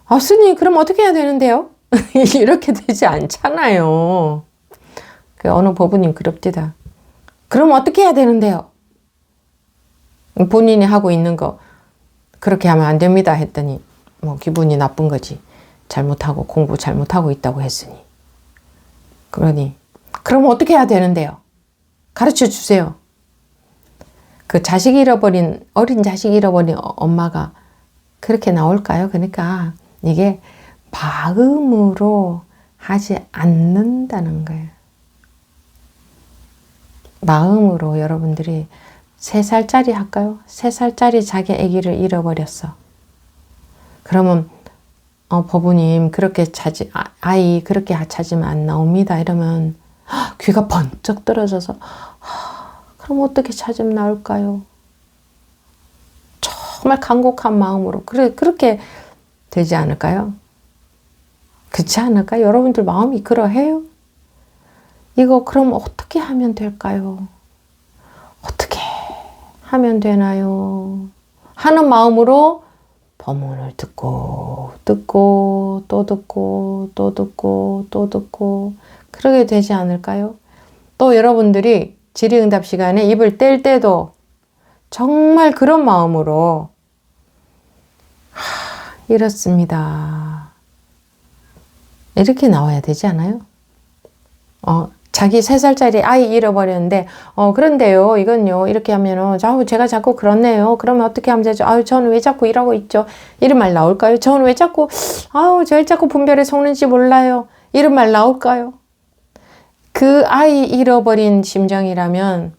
아, 스님 그럼 어떻게 해야 되는데요? 이렇게 되지 않잖아요. 그 어느 법우님 그럽디다. 그럼 어떻게 해야 되는데요? 본인이 하고 있는 거 그렇게 하면 안 됩니다 했더니 뭐 기분이 나쁜 거지. 잘못하고 공부 잘못하고 있다고 했으니. 그러니 그럼 어떻게 해야 되는데요? 가르쳐 주세요. 그 어린 자식 잃어버린 엄마가 그렇게 나올까요? 그러니까 이게 마음으로 하지 않는다는 거예요. 마음으로 여러분들이 3살짜리 할까요? 3살짜리 자기 아기를 잃어버렸어. 그러면 법우님 그렇게 아이 그렇게 찾으면 안 나옵니다. 이러면 귀가 번쩍 떨어져서 그럼 어떻게 찾으면 나올까요? 정말 간곡한 마음으로 그렇게 되지 않을까요? 그렇지 않을까요? 여러분들 마음이 그러해요? 이거 그럼 어떻게 하면 될까요? 어떻게 하면 되나요? 하는 마음으로 법문을 듣고 또 듣고 그러게 되지 않을까요? 또 여러분들이 질의응답 시간에 입을 뗄 때도 정말 그런 마음으로 이렇습니다. 이렇게 나와야 되지 않아요? 자기 3살짜리 아이 잃어버렸는데 그런데요 이건요 이렇게 하면은 제가 자꾸 그렇네요. 그러면 어떻게 하면 되죠? 저는 왜 자꾸 이러고 있죠? 이런 말 나올까요? 저는 왜 자꾸 저 자꾸 분별에 속는지 몰라요. 이런 말 나올까요? 그 아이 잃어버린 심정이라면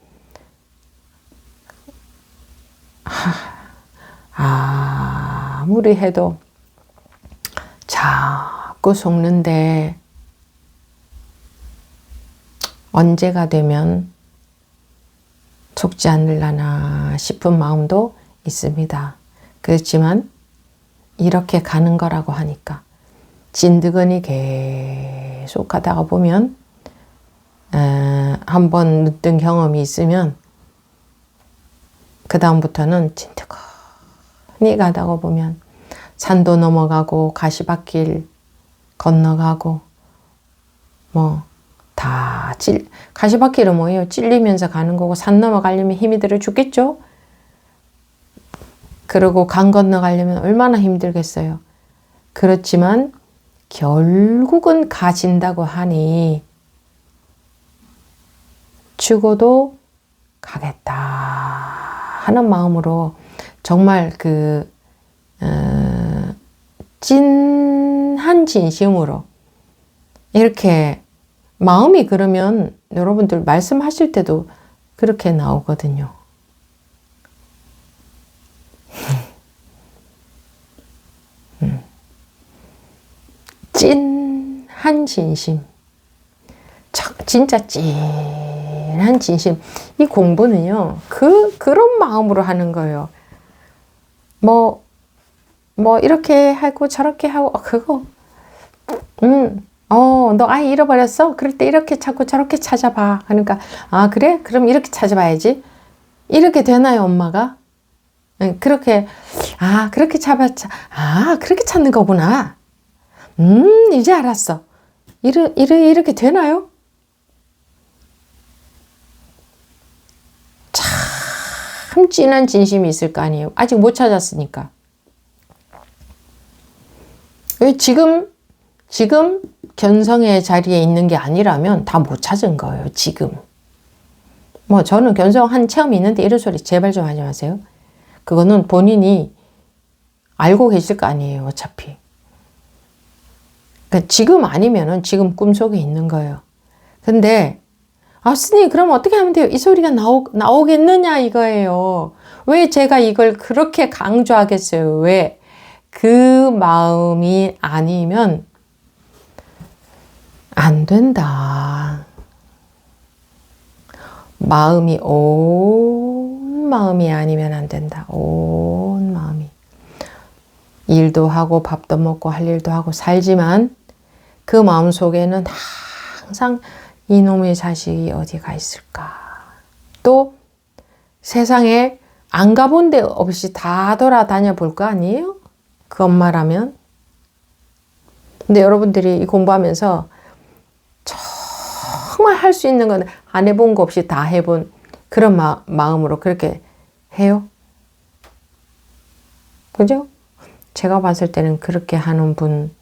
아무리 해도 자꾸 속는데 언제가 되면 속지 않으려나 싶은 마음도 있습니다. 그렇지만 이렇게 가는 거라고 하니까 진드건이 계속 가다가 보면 한번 늦던 경험이 있으면 그 다음부터는 진트거니 가다가 보면 산도 넘어가고 가시밭길 건너가고 뭐 다 가시밭길은 뭐예요? 찔리면서 가는 거고 산 넘어가려면 힘이 들어 죽겠죠? 그리고 강 건너가려면 얼마나 힘들겠어요. 그렇지만 결국은 가진다고 하니 죽어도 가겠다 하는 마음으로 정말 찐한 진심으로 이렇게 마음이 그러면 여러분들 말씀하실 때도 그렇게 나오거든요. 찐한 진심. 진짜 찐한 진심. 이 공부는요, 그런 마음으로 하는 거예요. 이렇게 하고 저렇게 하고, 너 아이 잃어버렸어? 그럴 때 이렇게 찾고 저렇게 찾아봐. 그러니까, 그래? 그럼 이렇게 찾아봐야지. 이렇게 되나요, 엄마가? 그렇게, 그렇게 그렇게 찾는 거구나. 이제 알았어. 이렇게 되나요? 참 진한 진심이 있을 거 아니에요. 아직 못 찾았으니까. 지금 견성의 자리에 있는 게 아니라면 다 못 찾은 거예요. 지금. 저는 견성한 체험이 있는데 이런 소리 제발 좀 하지 마세요. 그거는 본인이 알고 계실 거 아니에요. 어차피. 그러니까 지금 아니면은 지금 꿈속에 있는 거예요. 근데 스님 그럼 어떻게 하면 돼요? 이 소리가 나오겠느냐 이거예요. 왜 제가 이걸 그렇게 강조하겠어요? 왜? 그 마음이 아니면 안 된다. 마음이 온 마음이 아니면 안 된다. 온 마음이. 일도 하고 밥도 먹고 할 일도 하고 살지만 그 마음 속에는 항상 이놈의 자식이 어디가 있을까. 또 세상에 안 가본 데 없이 다 돌아다녀 볼 거 아니에요? 그 엄마라면. 근데 여러분들이 이 공부하면서 정말 할 수 있는 건 안 해본 거 없이 다 해본 그런 마음으로 그렇게 해요. 그죠? 제가 봤을 때는 그렇게 하는 분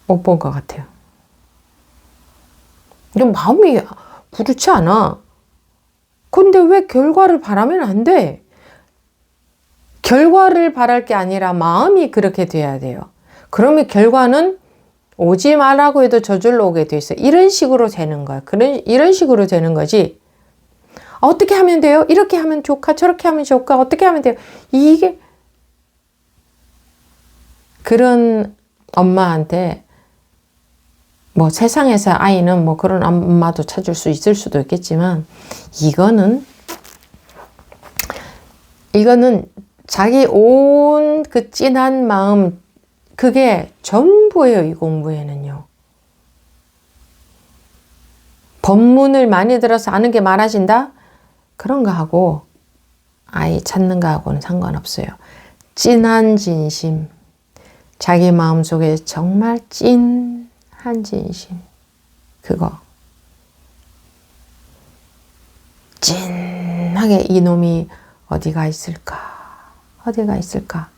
못 본 것 같아요. 근데 마음이 부르지 않아. 근데 왜 결과를 바라면 안 돼? 결과를 바랄 게 아니라 마음이 그렇게 돼야 돼요. 그러면 결과는 오지 말라고 해도 저절로 오게 돼 있어요. 이런 식으로 되는 거예요. 이런 식으로 되는 거지. 어떻게 하면 돼요? 이렇게 하면 좋까? 저렇게 하면 좋까? 어떻게 하면 돼요? 이게 그런 엄마한테 세상에서 아이는 그런 엄마도 찾을 수 있을 수도 있겠지만 이거는 자기 온 그 찐한 마음 그게 전부예요. 이 공부에는요. 법문을 많이 들어서 아는 게 많아진다? 그런 거 하고 아이 찾는 거 하고는 상관없어요. 찐한 진심. 자기 마음속에 정말 찐한 진심. 그거. 찐하게 이놈이 어디가 있을까? 어디가 있을까?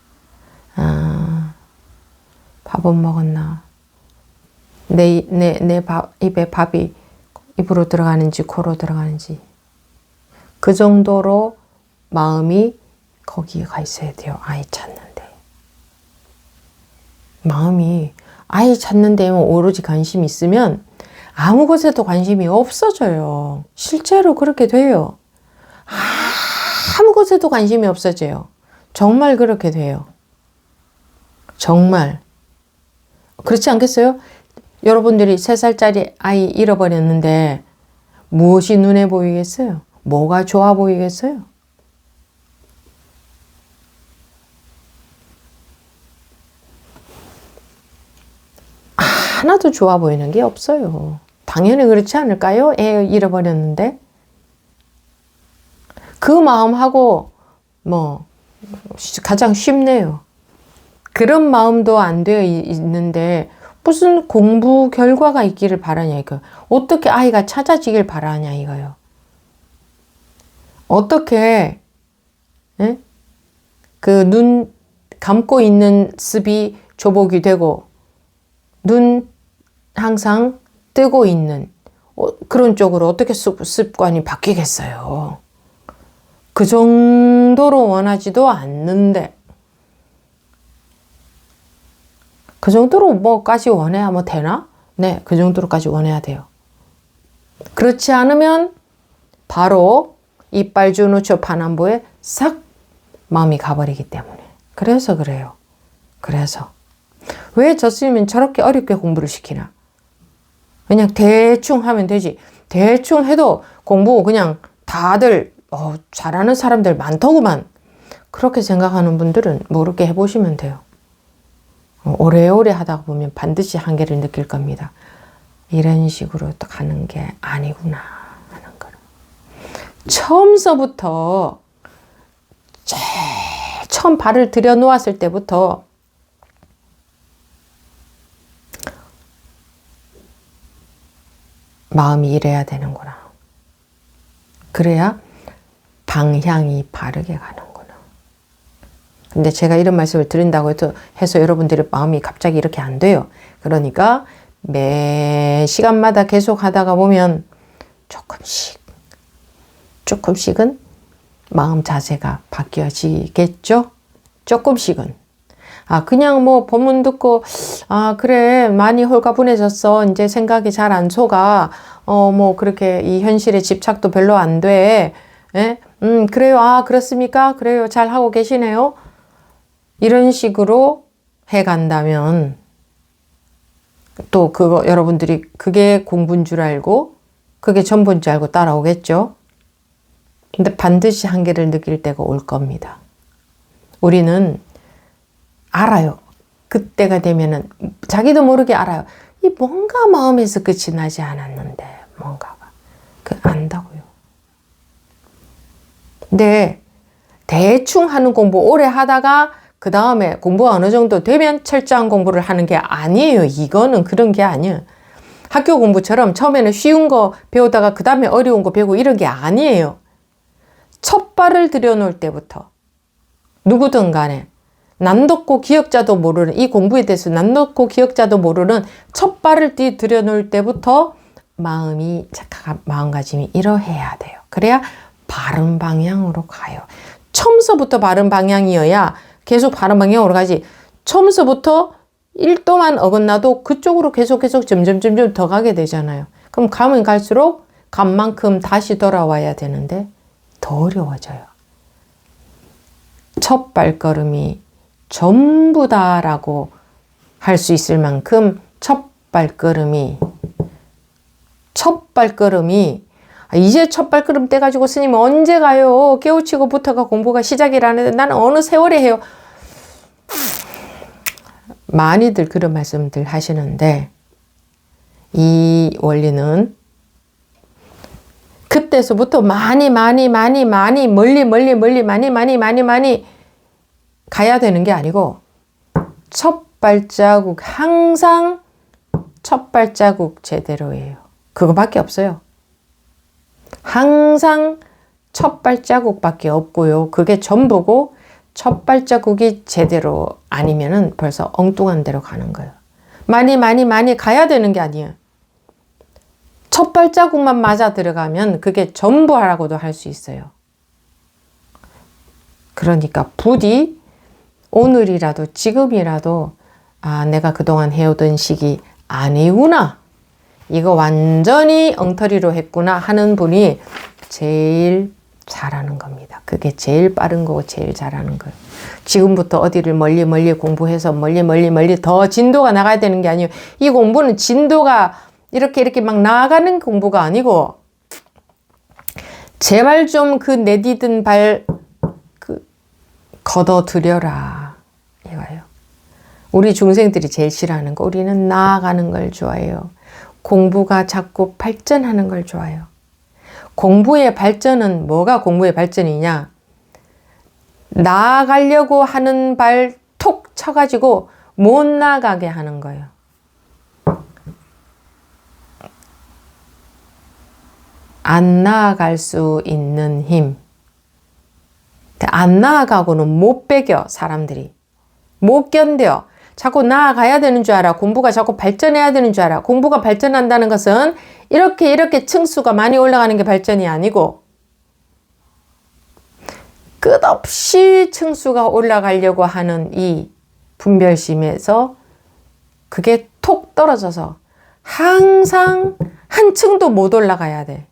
밥은 먹었나? 내 입에 밥이 입으로 들어가는지 코로 들어가는지 그 정도로 마음이 거기에 가 있어야 돼요. 아이 찾는데. 마음이 아이 찾는 데만 오로지 관심이 있으면 아무 곳에도 관심이 없어져요. 실제로 그렇게 돼요. 아무 곳에도 관심이 없어져요. 정말 그렇게 돼요. 정말. 그렇지 않겠어요? 여러분들이 3살짜리 아이 잃어버렸는데 무엇이 눈에 보이겠어요? 뭐가 좋아 보이겠어요? 하나도 좋아 보이는 게 없어요. 당연히 그렇지 않을까요? 애 잃어버렸는데. 그 마음하고 뭐 가장 쉽네요. 그런 마음도 안 되어 있는데 무슨 공부 결과가 있기를 바라냐 이거. 어떻게 아이가 찾아지길 바라냐 이거요. 어떻게 그 눈 감고 있는 습이 조복이 되고 눈 항상 뜨고 있는 그런 쪽으로 어떻게 습관이 바뀌겠어요. 그 정도로 원하지도 않는데 그 정도로 뭐까지 원해야 뭐 되나? 네, 그 정도로까지 원해야 돼요. 그렇지 않으면 바로 이빨 주누초 파남보에 싹 마음이 가버리기 때문에. 그래서 그래요. 그래서 왜 저 스님은 저렇게 어렵게 공부를 시키나? 그냥 대충 하면 되지. 대충 해도 공부 그냥 다들 잘하는 사람들 많더구만. 그렇게 생각하는 분들은 모르게 해보시면 돼요. 오래오래 하다 보면 반드시 한계를 느낄 겁니다. 이런 식으로 또 가는 게 아니구나 하는 거를. 처음서부터 제일 처음 발을 들여놓았을 때부터 마음이 이래야 되는구나. 그래야 방향이 바르게 가는구나. 근데 제가 이런 말씀을 드린다고 해서 여러분들의 마음이 갑자기 이렇게 안 돼요. 그러니까 매 시간마다 계속 하다가 보면 조금씩은 마음 자세가 바뀌어지겠죠? 조금씩은. 그냥 뭐 법문 듣고 그래 많이 홀가분해졌어. 이제 생각이 잘 안 속아. 뭐 그렇게 이 현실에 집착도 별로 안 돼. 예? 그래요. 그렇습니까? 그래요. 잘 하고 계시네요. 이런 식으로 해간다면 또 그거 여러분들이 그게 공부인 줄 알고 그게 전부인 줄 알고 따라오겠죠. 근데 반드시 한계를 느낄 때가 올 겁니다. 우리는 알아요. 그때가 되면은 자기도 모르게 알아요. 이 뭔가 마음에서 끝이 나지 않았는데 뭔가가 안다고요. 근데 대충 하는 공부 오래 하다가 그 다음에 공부가 어느 정도 되면 철저한 공부를 하는 게 아니에요. 이거는 그런 게 아니에요. 학교 공부처럼 처음에는 쉬운 거 배우다가 그 다음에 어려운 거 배우고 이런 게 아니에요. 첫 발을 들여놓을 때부터 누구든 간에 남놓고 기억자도 모르는 이 공부에 대해서 남놓고 기억자도 모르는 첫 발을 들여놓을 때부터 마음가짐이 이러해야 돼요. 그래야 바른 방향으로 가요. 처음서부터 바른 방향이어야 계속 바른 방향으로 가지. 처음서부터 1도만 어긋나도 그쪽으로 계속 점점 더 가게 되잖아요. 그럼 가면 갈수록 간 만큼 다시 돌아와야 되는데 더 어려워져요. 첫 발걸음이 전부다라고 할 수 있을 만큼 첫 발걸음이 이제 첫 발걸음 떼가지고 스님 언제 가요? 깨우치고부터가 공부가 시작이라는데 나는 어느 세월에 해요. 많이들 그런 말씀들 하시는데 이 원리는 그때서부터 많이 멀리 가야 되는 게 아니고 첫 발자국 항상 첫 발자국 제대로예요. 그거밖에 없어요. 항상 첫 발자국밖에 없고요. 그게 전부고 첫 발자국이 제대로 아니면은 벌써 엉뚱한 데로 가는 거예요. 많이 가야 되는 게 아니에요. 첫 발자국만 맞아 들어가면 그게 전부라고도 할 수 있어요. 그러니까 부디 오늘이라도 지금이라도 내가 그동안 해오던 식이 아니구나. 이거 완전히 엉터리로 했구나 하는 분이 제일 잘하는 겁니다. 그게 제일 빠른 거고 제일 잘하는 거예요. 지금부터 어디를 멀리 공부해서 멀리 더 진도가 나가야 되는 게 아니에요. 이 공부는 진도가 이렇게 막 나아가는 공부가 아니고 제발 좀 그 내디딘 발 걷어들여라 이거예요. 우리 중생들이 제일 싫어하는 거 우리는 나아가는 걸 좋아해요. 공부가 자꾸 발전하는 걸 좋아해요. 공부의 발전은 뭐가 공부의 발전이냐? 나아가려고 하는 발 톡 쳐가지고 못 나가게 하는 거예요. 안 나아갈 수 있는 힘. 안 나아가고는 못 배겨, 사람들이. 못 견뎌. 자꾸 나아가야 되는 줄 알아. 공부가 자꾸 발전해야 되는 줄 알아. 공부가 발전한다는 것은 이렇게 층수가 많이 올라가는 게 발전이 아니고 끝없이 층수가 올라가려고 하는 이 분별심에서 그게 톡 떨어져서 항상 한 층도 못 올라가야 돼.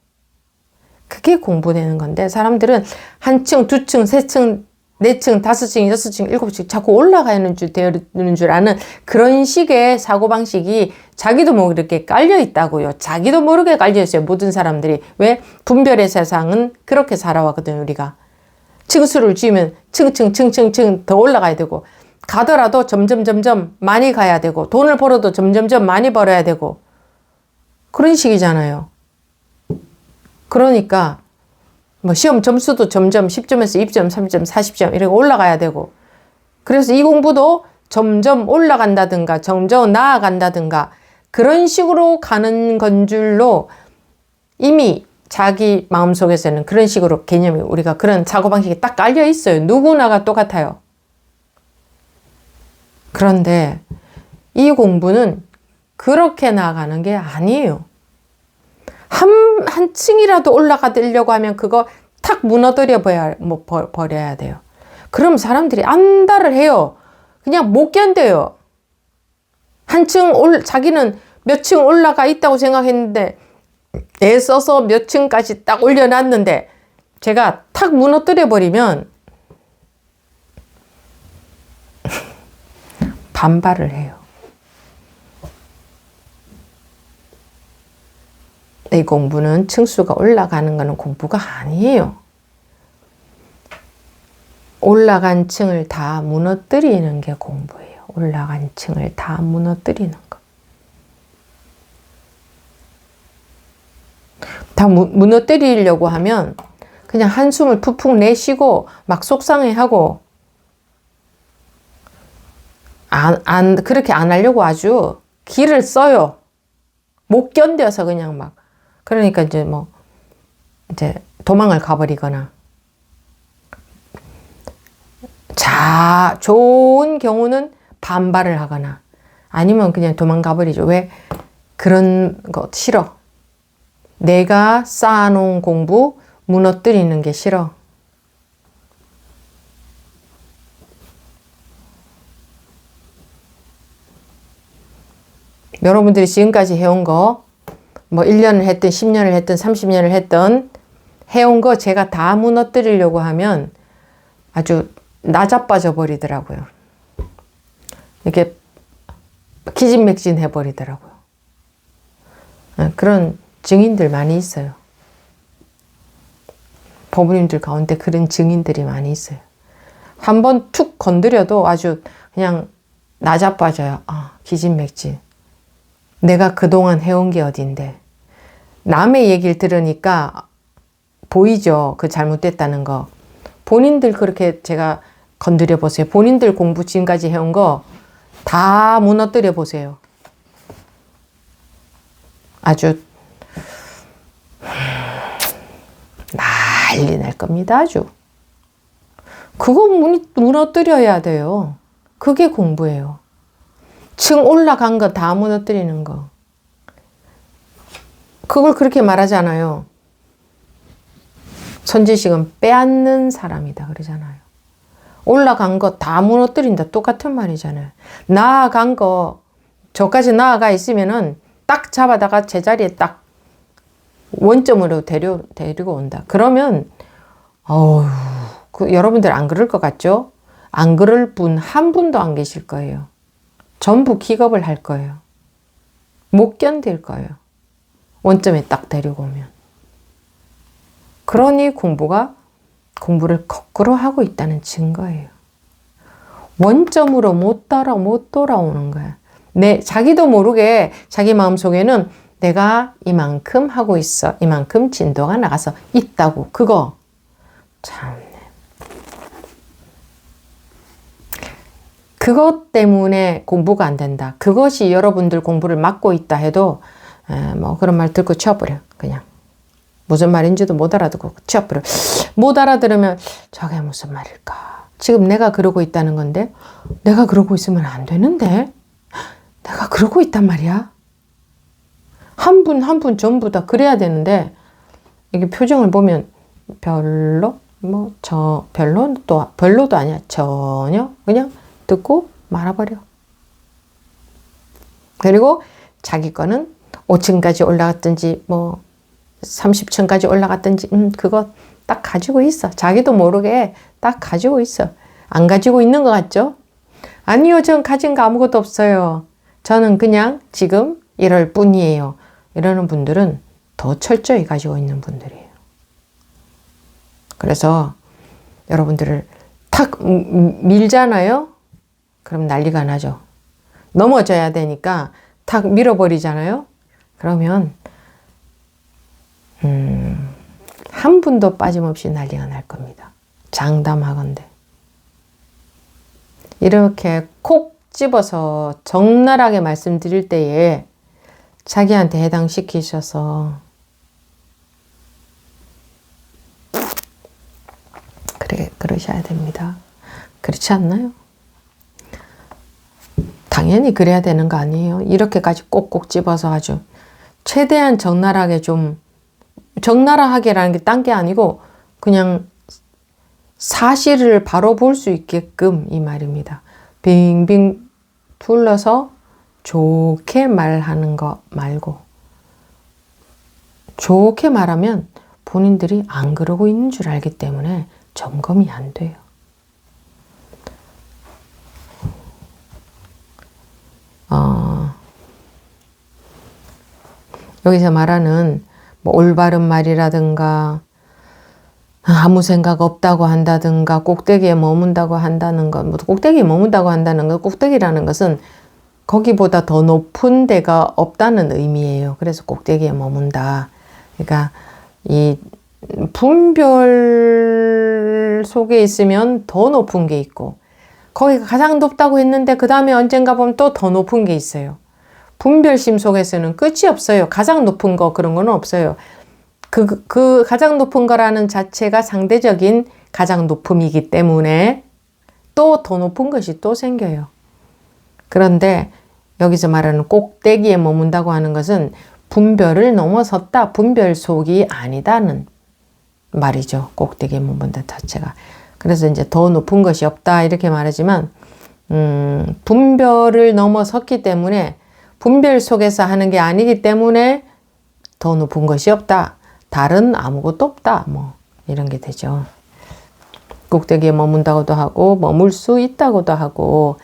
그게 공부되는 건데 사람들은 한 층, 두 층, 세 층, 네 층, 다섯 층, 여섯 층, 일곱 층 자꾸 올라가는 되는 줄 아는 그런 식의 사고방식이 자기도 모르게 깔려 있다고요. 자기도 모르게 깔려 있어요. 모든 사람들이. 왜? 분별의 세상은 그렇게 살아왔거든요. 우리가. 층수를 쥐면 층층 더 올라가야 되고 가더라도 점점 많이 가야 되고 돈을 벌어도 점점 많이 벌어야 되고 그런 식이잖아요. 그러니까 뭐 시험 점수도 점점 10점에서 2점, 3점, 40점 이렇게 올라가야 되고 그래서 이 공부도 점점 올라간다든가 점점 나아간다든가 그런 식으로 가는 건 줄로 이미 자기 마음속에서는 그런 식으로 개념이 우리가 그런 사고방식이 딱 깔려 있어요. 누구나가 똑같아요. 그런데 이 공부는 그렇게 나아가는 게 아니에요. 한 층이라도 올라가려고 하면 그거 탁 무너뜨려 버려야 돼요. 그럼 사람들이 안달을 해요. 그냥 못 견뎌요. 자기는 몇 층 올라가 있다고 생각했는데 애써서 몇 층까지 딱 올려놨는데 제가 탁 무너뜨려 버리면 반발을 해요. 이 공부는 층수가 올라가는 거는 공부가 아니에요. 올라간 층을 다 무너뜨리는 게 공부예요. 올라간 층을 다 무너뜨리는 거. 다 무너뜨리려고 하면 그냥 한숨을 푹푹 내쉬고 막 속상해하고 그렇게 안 하려고 아주 기를 써요. 못 견뎌서 그냥 막. 그러니까 이제 도망을 가버리거나. 좋은 경우는 반발을 하거나 아니면 그냥 도망가버리죠. 왜? 그런 거 싫어. 내가 쌓아놓은 공부 무너뜨리는 게 싫어. 여러분들이 지금까지 해온 거, 1년을 했든 10년을 했든 30년을 했든 해온 거 제가 다 무너뜨리려고 하면 아주 나자빠져 버리더라고요. 이렇게 기진맥진 해버리더라고요. 그런 증인들 많이 있어요. 법부님들 가운데 그런 증인들이 많이 있어요. 한번 툭 건드려도 아주 그냥 나자빠져요. 기진맥진. 내가 그동안 해온 게 어딘데. 남의 얘기를 들으니까 보이죠. 그 잘못됐다는 거. 본인들 그렇게 제가 건드려 보세요. 본인들 공부 지금까지 해온 거 다 무너뜨려 보세요. 아주 난리 날 겁니다. 아주. 그거 무너뜨려야 돼요. 그게 공부예요. 층 올라간 거 다 무너뜨리는 거. 그걸 그렇게 말하잖아요. 선지식은 빼앗는 사람이다 그러잖아요. 올라간 거 다 무너뜨린다. 똑같은 말이잖아요. 나아간 거 저까지 나아가 있으면은 딱 잡아다가 제자리에 딱 원점으로 데리고 온다. 그러면 여러분들 안 그럴 것 같죠? 안 그럴 분 한 분도 안 계실 거예요. 전부 기겁을 할 거예요. 못 견딜 거예요. 원점에 딱 데리고 오면. 그러니 공부를 거꾸로 하고 있다는 증거예요. 원점으로 못 돌아오는 거야. 자기도 모르게 자기 마음속에는 내가 이만큼 하고 있어. 이만큼 진도가 나가서 있다고. 그거 참 그것 때문에 공부가 안 된다. 그것이 여러분들 공부를 막고 있다 해도 뭐 그런 말 듣고 치워버려. 그냥 무슨 말인지도 못 알아듣고 치워버려. 못 알아들으면 저게 무슨 말일까. 지금 내가 그러고 있다는 건데 내가 그러고 있으면 안 되는데 내가 그러고 있단 말이야. 한 분 한 분 전부 다 그래야 되는데 이게 표정을 보면 별로 뭐 별로도 아니야. 전혀 그냥 듣고 말아버려. 그리고 자기 거는 5층까지 올라갔든지 뭐 30층까지 올라갔든지 그거 딱 가지고 있어. 자기도 모르게 딱 가지고 있어. 안 가지고 있는 것 같죠? 아니요, 전 가진 거 아무것도 없어요. 저는 그냥 지금 이럴 뿐이에요. 이러는 분들은 더 철저히 가지고 있는 분들이에요. 그래서 여러분들을 탁 밀잖아요? 그럼 난리가 나죠. 넘어져야 되니까 탁 밀어버리잖아요? 그러면 한 분도 빠짐없이 난리가 날 겁니다. 장담하건대. 이렇게 콕 집어서 적나라하게 말씀드릴 때에 자기한테 해당시키셔서 그러셔야 됩니다. 그렇지 않나요? 당연히 그래야 되는 거 아니에요? 이렇게까지 꼭꼭 집어서 아주 최대한 적나라하게 좀 적나라하게라는 게 딴 게 아니고 그냥 사실을 바로 볼 수 있게끔 이 말입니다. 빙빙 둘러서 좋게 말하는 거 말고 좋게 말하면 본인들이 안 그러고 있는 줄 알기 때문에 점검이 안 돼요. 여기서 말하는 뭐 올바른 말이라든가 아무 생각 없다고 한다든가 꼭대기에 머문다고 한다는 것, 뭐 꼭대기에 머문다고 한다는 것, 꼭대기라는 것은 거기보다 더 높은 데가 없다는 의미예요. 그래서 꼭대기에 머문다. 그러니까 이 분별 속에 있으면 더 높은 게 있고 거기가 가장 높다고 했는데 그 다음에 언젠가 보면 또 더 높은 게 있어요. 분별심 속에서는 끝이 없어요. 가장 높은 거 그런 거는 없어요. 그 가장 높은 거라는 자체가 상대적인 가장 높음이기 때문에 또 더 높은 것이 또 생겨요. 그런데 여기서 말하는 꼭대기에 머문다고 하는 것은 분별을 넘어섰다. 분별 속이 아니다는 말이죠. 꼭대기에 머문다 자체가. 그래서 이제 더 높은 것이 없다 이렇게 말하지만 분별을 넘어섰기 때문에 분별 속에서 하는 게 아니기 때문에 더 높은 것이 없다. 다른 아무것도 없다. 뭐 이런 게 되죠. 꼭대기에 머문다고도 하고 머물 수 있다고도 하고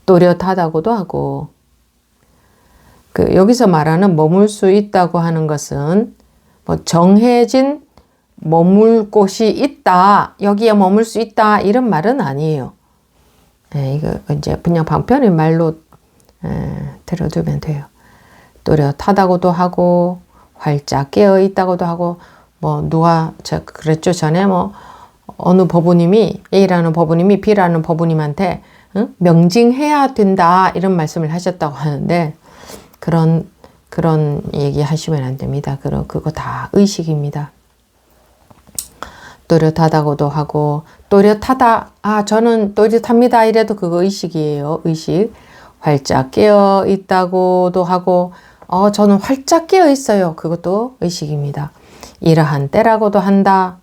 또렷하다고도 하고 여기서 말하는 머물 수 있다고 하는 것은 뭐 정해진 머물 곳이 있다. 여기에 머물 수 있다. 이런 말은 아니에요. 이거 이제 그냥 방편의 말로 들어두면 돼요. 또렷하다고도 하고 활짝 깨어 있다고도 하고 뭐 누가 그랬죠. 전에 뭐 어느 법우님이 A라는 법우님이 B라는 법우님한테 명징해야 된다 이런 말씀을 하셨다고 하는데 그런 얘기 하시면 안 됩니다. 그거 다 의식입니다. 또렷하다고도 하고 또렷하다. 저는 또렷합니다. 이래도 그거 의식이에요. 의식. 활짝 깨어 있다고도 하고 저는 활짝 깨어 있어요. 그것도 의식입니다. 이러한 때라고도 한다.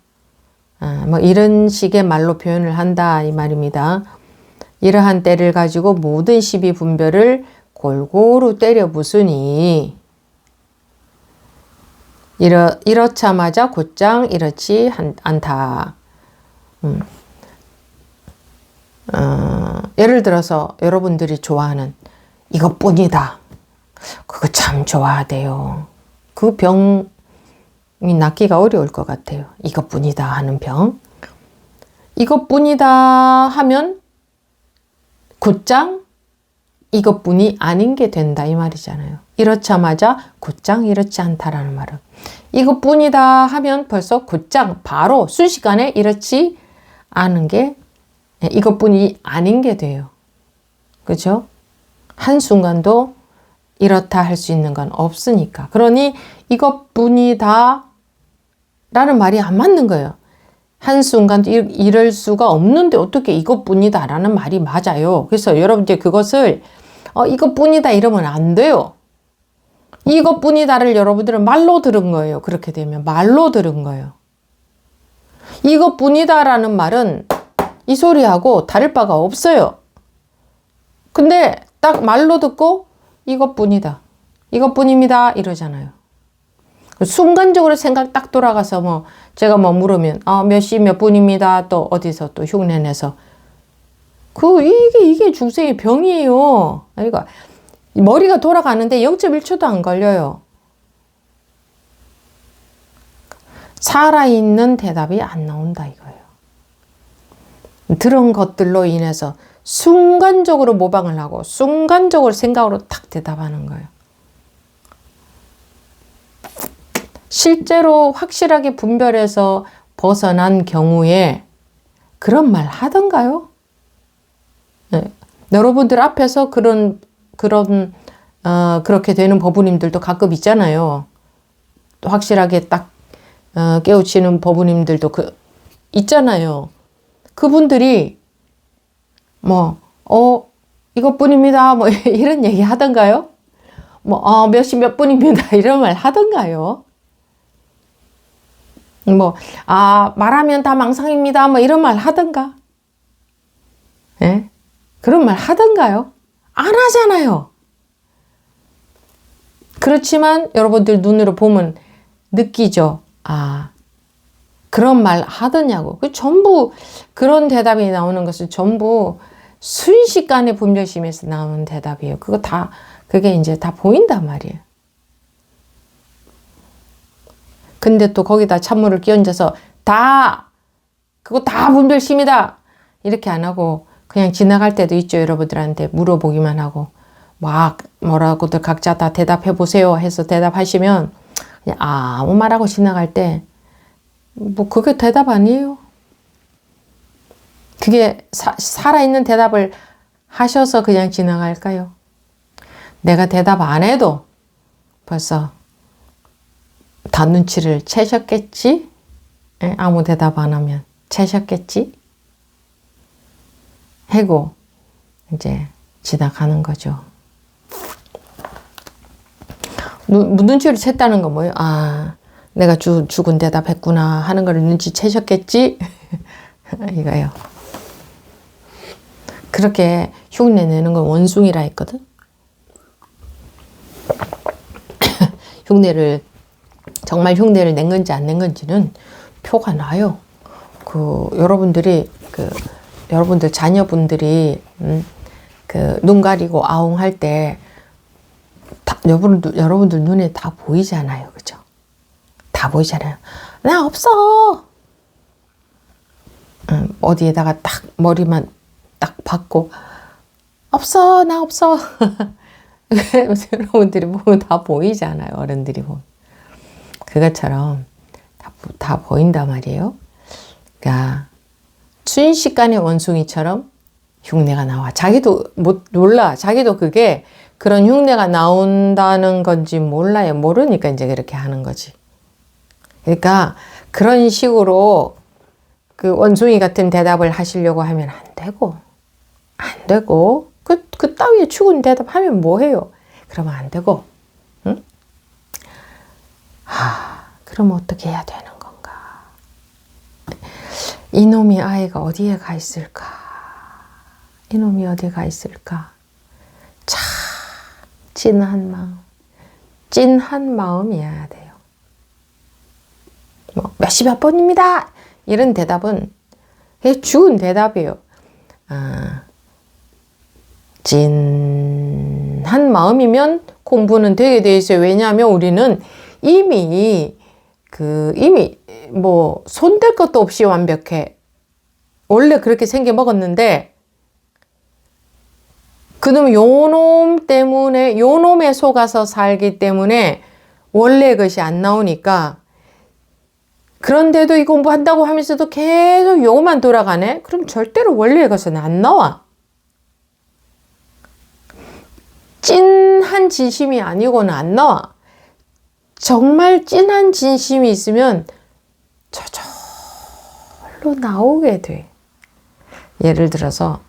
뭐 이런 식의 말로 표현을 한다 이 말입니다. 이러한 때를 가지고 모든 시비 분별을 골고루 때려 부수니 이렇자마자 곧장 이렇지 않다. 예를 들어서 여러분들이 좋아하는 이것뿐이다. 그거 참 좋아하대요. 그 병이 낫기가 어려울 것 같아요. 이것뿐이다 하는 병. 이것뿐이다 하면 곧장 이것뿐이 아닌 게 된다 이 말이잖아요. 이렇자마자 곧장 이렇지 않다라는 말은 이것뿐이다 하면 벌써 곧장 바로 순식간에 이렇지 않은 게 이것뿐이 아닌 게 돼요. 그죠? 한순간도 이렇다 할 수 있는 건 없으니까. 그러니 이것뿐이다 라는 말이 안 맞는 거예요. 한순간도 이럴 수가 없는데 어떻게 이것뿐이다 라는 말이 맞아요. 그래서 여러분 이제 그것을 이것뿐이다 이러면 안 돼요. 이것뿐이다를 여러분들은 말로 들은 거예요. 그렇게 되면 말로 들은 거예요. 이것뿐이다 라는 말은 이 소리하고 다를 바가 없어요. 근데 딱 말로 듣고 이것뿐이다. 이것뿐입니다. 이러잖아요. 순간적으로 생각 딱 돌아가서 뭐 제가 뭐 물으면 몇 시 몇 분입니다. 또 어디서 또 흉내내서 이게 중생의 병이에요. 그러니까 머리가 돌아가는데 0.1초도 안 걸려요. 살아있는 대답이 안 나온다 이거예요. 들은 것들로 인해서 순간적으로 모방을 하고 순간적으로 생각으로 탁 대답하는 거예요. 실제로 확실하게 분별해서 벗어난 경우에 그런 말 하던가요? 네. 여러분들 앞에서 그렇게 되는 법우님들도 가끔 있잖아요. 또 확실하게 딱 깨우치는 법우님들도 있잖아요. 그분들이 이것뿐입니다. 뭐 이런 얘기 하던가요? 몇 시 몇 분입니다. 이런 말 하던가요? 말하면 다 망상입니다. 뭐 이런 말 하던가? 예? 그런 말 하던가요? 안 하잖아요. 그렇지만 여러분들 눈으로 보면 느끼죠. 그런 말 하더냐고. 전부 그런 대답이 나오는 것은 전부 순식간에 분별심에서 나오는 대답이에요. 그게 이제 다 보인단 말이에요. 근데 또 거기다 찬물을 끼얹어서 그거 다 분별심이다. 이렇게 안 하고 그냥 지나갈 때도 있죠. 여러분들한테 물어보기만 하고 막 뭐라고들 각자 다 대답해 보세요 해서 대답하시면 그냥 아무 말하고 지나갈 때 그게 대답 아니에요. 그게 살아있는 대답을 하셔서 그냥 지나갈까요? 내가 대답 안 해도 벌써 다 눈치를 채셨겠지? 아무 대답 안 하면 채셨겠지? 하고 이제 지나가는 거죠. 눈치를 챘다는 건 뭐예요? 내가 죽은 대답했구나 하는 걸 눈치채셨겠지? 이거요. 그렇게 흉내 내는 건 원숭이라 했거든. 정말 흉내를 낸 건지 안 낸 건지는 표가 나요. 여러분들 자녀분들이 눈 가리고 아웅할 때 여러분들 눈에 다 보이잖아요. 그죠? 다 보이잖아요. 나 없어. 어디에다가 딱 머리만 딱 박고 없어. 나 없어. 여러분들이 보면 다 보이잖아요. 어른들이 보면. 그것처럼 다 보인단 말이에요. 그러니까 순식간에 원숭이처럼 흉내가 나와. 자기도 몰라. 자기도 그게 그런 흉내가 나온다는 건지 몰라요. 모르니까 이제 그렇게 하는 거지. 그러니까 그런 식으로 그 원숭이 같은 대답을 하시려고 하면 안 되고 그 따위에 죽은 대답하면 뭐해요? 그러면 안 되고 그럼 어떻게 해야 되는 건가? 이놈의 아이가 어디에 가 있을까? 이놈이 어디에 가 있을까? 참 찐한 마음이어야 돼요. 몇 시 몇 분입니다. 이런 대답은 죽은 대답이에요. 찐한 마음이면 공부는 되게 돼 있어요. 왜냐하면 우리는 이미 손댈 것도 없이 완벽해. 원래 그렇게 생겨 먹었는데 그놈 요놈 때문에, 요놈에 속아서 살기 때문에 원래 것이 안 나오니까, 그런데도 이 공부한다고 하면서도 계속 요것만 돌아가네? 그럼 절대로 원래 것은 안 나와. 찐한 진심이 아니고는 안 나와. 정말 찐한 진심이 있으면 저절로 나오게 돼. 예를 들어서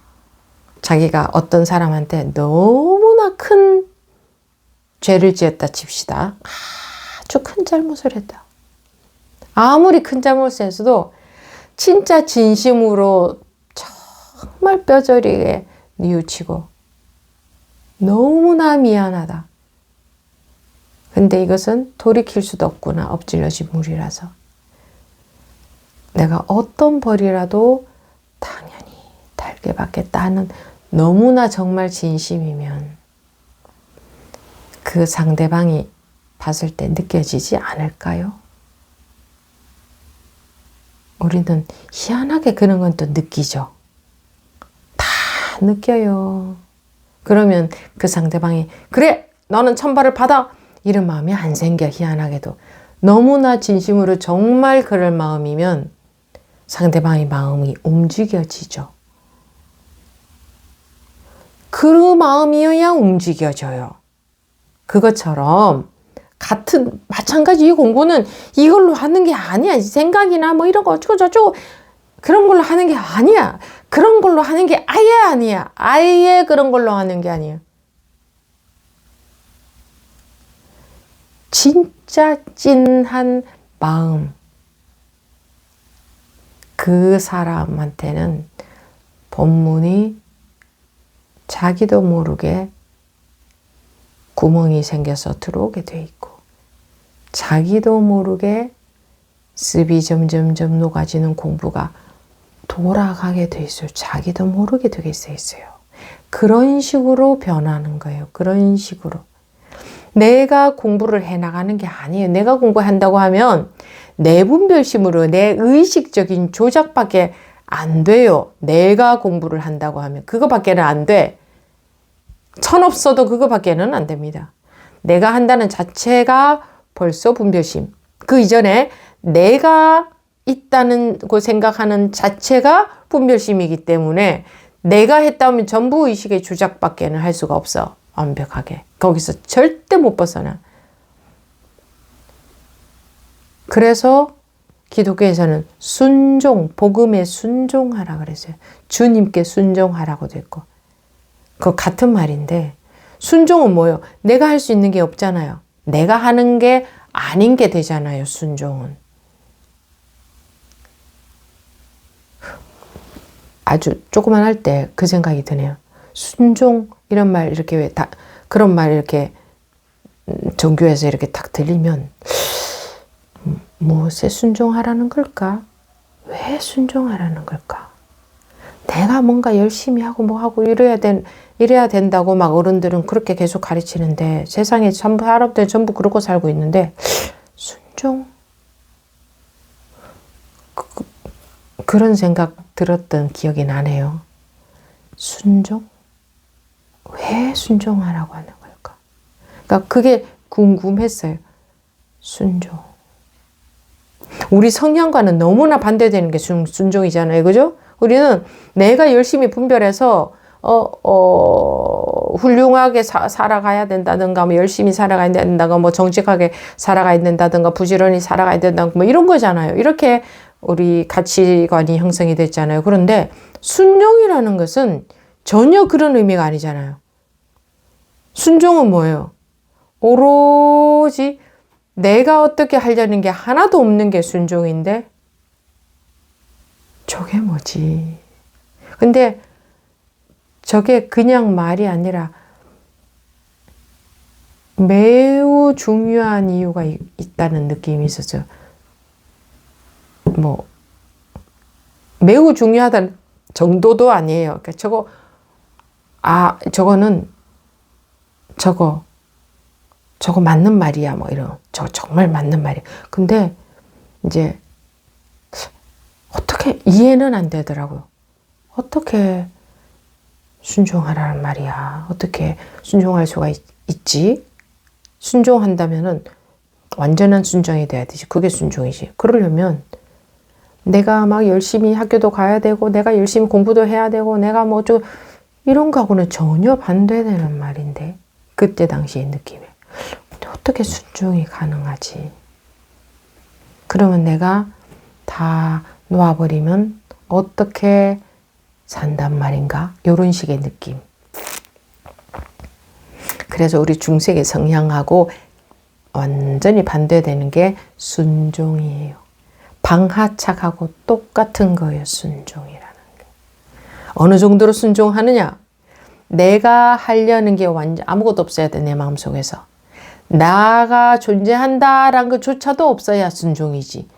자기가 어떤 사람한테 너무나 큰 죄를 지었다 칩시다. 아주 큰 잘못을 했다. 아무리 큰 잘못을 했어도 진짜 진심으로 정말 뼈저리게 뉘우치고 너무나 미안하다. 근데 이것은 돌이킬 수도 없구나. 엎질러진 물이라서. 내가 어떤 벌이라도 당연히 달게 받겠다 하는 너무나 정말 진심이면 그 상대방이 봤을 때 느껴지지 않을까요? 우리는 희한하게 그런 건 또 느끼죠. 다 느껴요. 그러면 그 상대방이 그래 너는 천벌을 받아 이런 마음이 안 생겨. 희한하게도 너무나 진심으로 정말 그럴 마음이면 상대방의 마음이 움직여지죠. 그 마음이어야 움직여져요. 그것처럼 마찬가지 이 공부는 이걸로 하는 게 아니야. 생각이나 뭐 이런 거 어쩌고 저쩌고 그런 걸로 하는 게 아니야. 그런 걸로 하는 게 아예 아니야. 아예 그런 걸로 하는 게 아니야. 진짜 찐한 마음. 그 사람한테는 본문이 자기도 모르게 구멍이 생겨서 들어오게 돼 있고 자기도 모르게 습이 점점점 녹아지는 공부가 돌아가게 돼 있어요. 자기도 모르게 되게 있어요. 그런 식으로 변하는 거예요. 그런 식으로. 내가 공부를 해나가는 게 아니에요. 내가 공부한다고 하면 내 분별심으로 내 의식적인 조작밖에 안 돼요. 내가 공부를 한다고 하면 그거밖에는 안 돼. 천 없어도 그거밖에는 안 됩니다. 내가 한다는 자체가 벌써 분별심. 그 이전에 내가 있다는 거 생각하는 자체가 분별심이기 때문에 내가 했다면 전부 의식의 조작밖에는 할 수가 없어. 완벽하게. 거기서 절대 못 벗어나. 그래서 기독교에서는 순종, 복음에 순종하라 그랬어요. 주님께 순종하라고 됐고. 그거 같은 말인데 순종은 뭐예요? 내가 할 수 있는 게 없잖아요. 내가 하는 게 아닌 게 되잖아요. 순종은. 아주 조그만 할 때 그 생각이 드네요. 순종 이런 말 이렇게 왜 다 그런 말 이렇게 종교에서 이렇게 딱 들리면 무엇에 순종하라는 걸까? 왜 순종하라는 걸까? 내가 뭔가 열심히 하고 뭐 하고 이래야 된다고 막 어른들은 그렇게 계속 가르치는데 세상에 전부 사람들 전부 그러고 살고 있는데 순종? 그런 생각 들었던 기억이 나네요. 순종? 왜 순종하라고 하는 걸까? 그러니까 그게 궁금했어요. 순종. 우리 성향과는 너무나 반대되는 게 순종이잖아요. 그죠? 우리는 내가 열심히 분별해서 훌륭하게 살아가야 된다든가 뭐 열심히 살아가야 된다든가 뭐 정직하게 살아가야 된다든가 부지런히 살아가야 된다든가 뭐 이런 거잖아요. 이렇게 우리 가치관이 형성이 됐잖아요. 그런데 순종이라는 것은 전혀 그런 의미가 아니잖아요. 순종은 뭐예요? 오로지 내가 어떻게 하려는 게 하나도 없는 게 순종인데 저게 뭐지? 근데 저게 그냥 말이 아니라 매우 중요한 이유가 있다는 느낌이 있었어요. 뭐 매우 중요하다는 정도도 아니에요. 그러니까 저거 맞는 말이야. 뭐 이런 저거 정말 맞는 말이야. 근데 이제 어떻게 이해는 안 되더라고요. 어떻게 순종하라는 말이야. 어떻게 순종할 수가 있지? 순종한다면은 완전한 순종이 돼야 되지. 그게 순종이지. 그러려면 내가 막 열심히 학교도 가야 되고 내가 열심히 공부도 해야 되고 내가 뭐 어쩌고 이런 거하고는 전혀 반대되는 말인데 그때 당시의 느낌에 어떻게 순종이 가능하지? 그러면 내가 다 놓아버리면 어떻게 산단 말인가? 이런 식의 느낌. 그래서 우리 중생의 성향하고 완전히 반대되는 게 순종이에요. 방하착하고 똑같은 거예요. 순종이라는 게. 어느 정도로 순종하느냐? 내가 하려는 게 완전 아무것도 없어야 돼. 내 마음속에서. 나가 존재한다라는 것조차도 없어야 순종이지.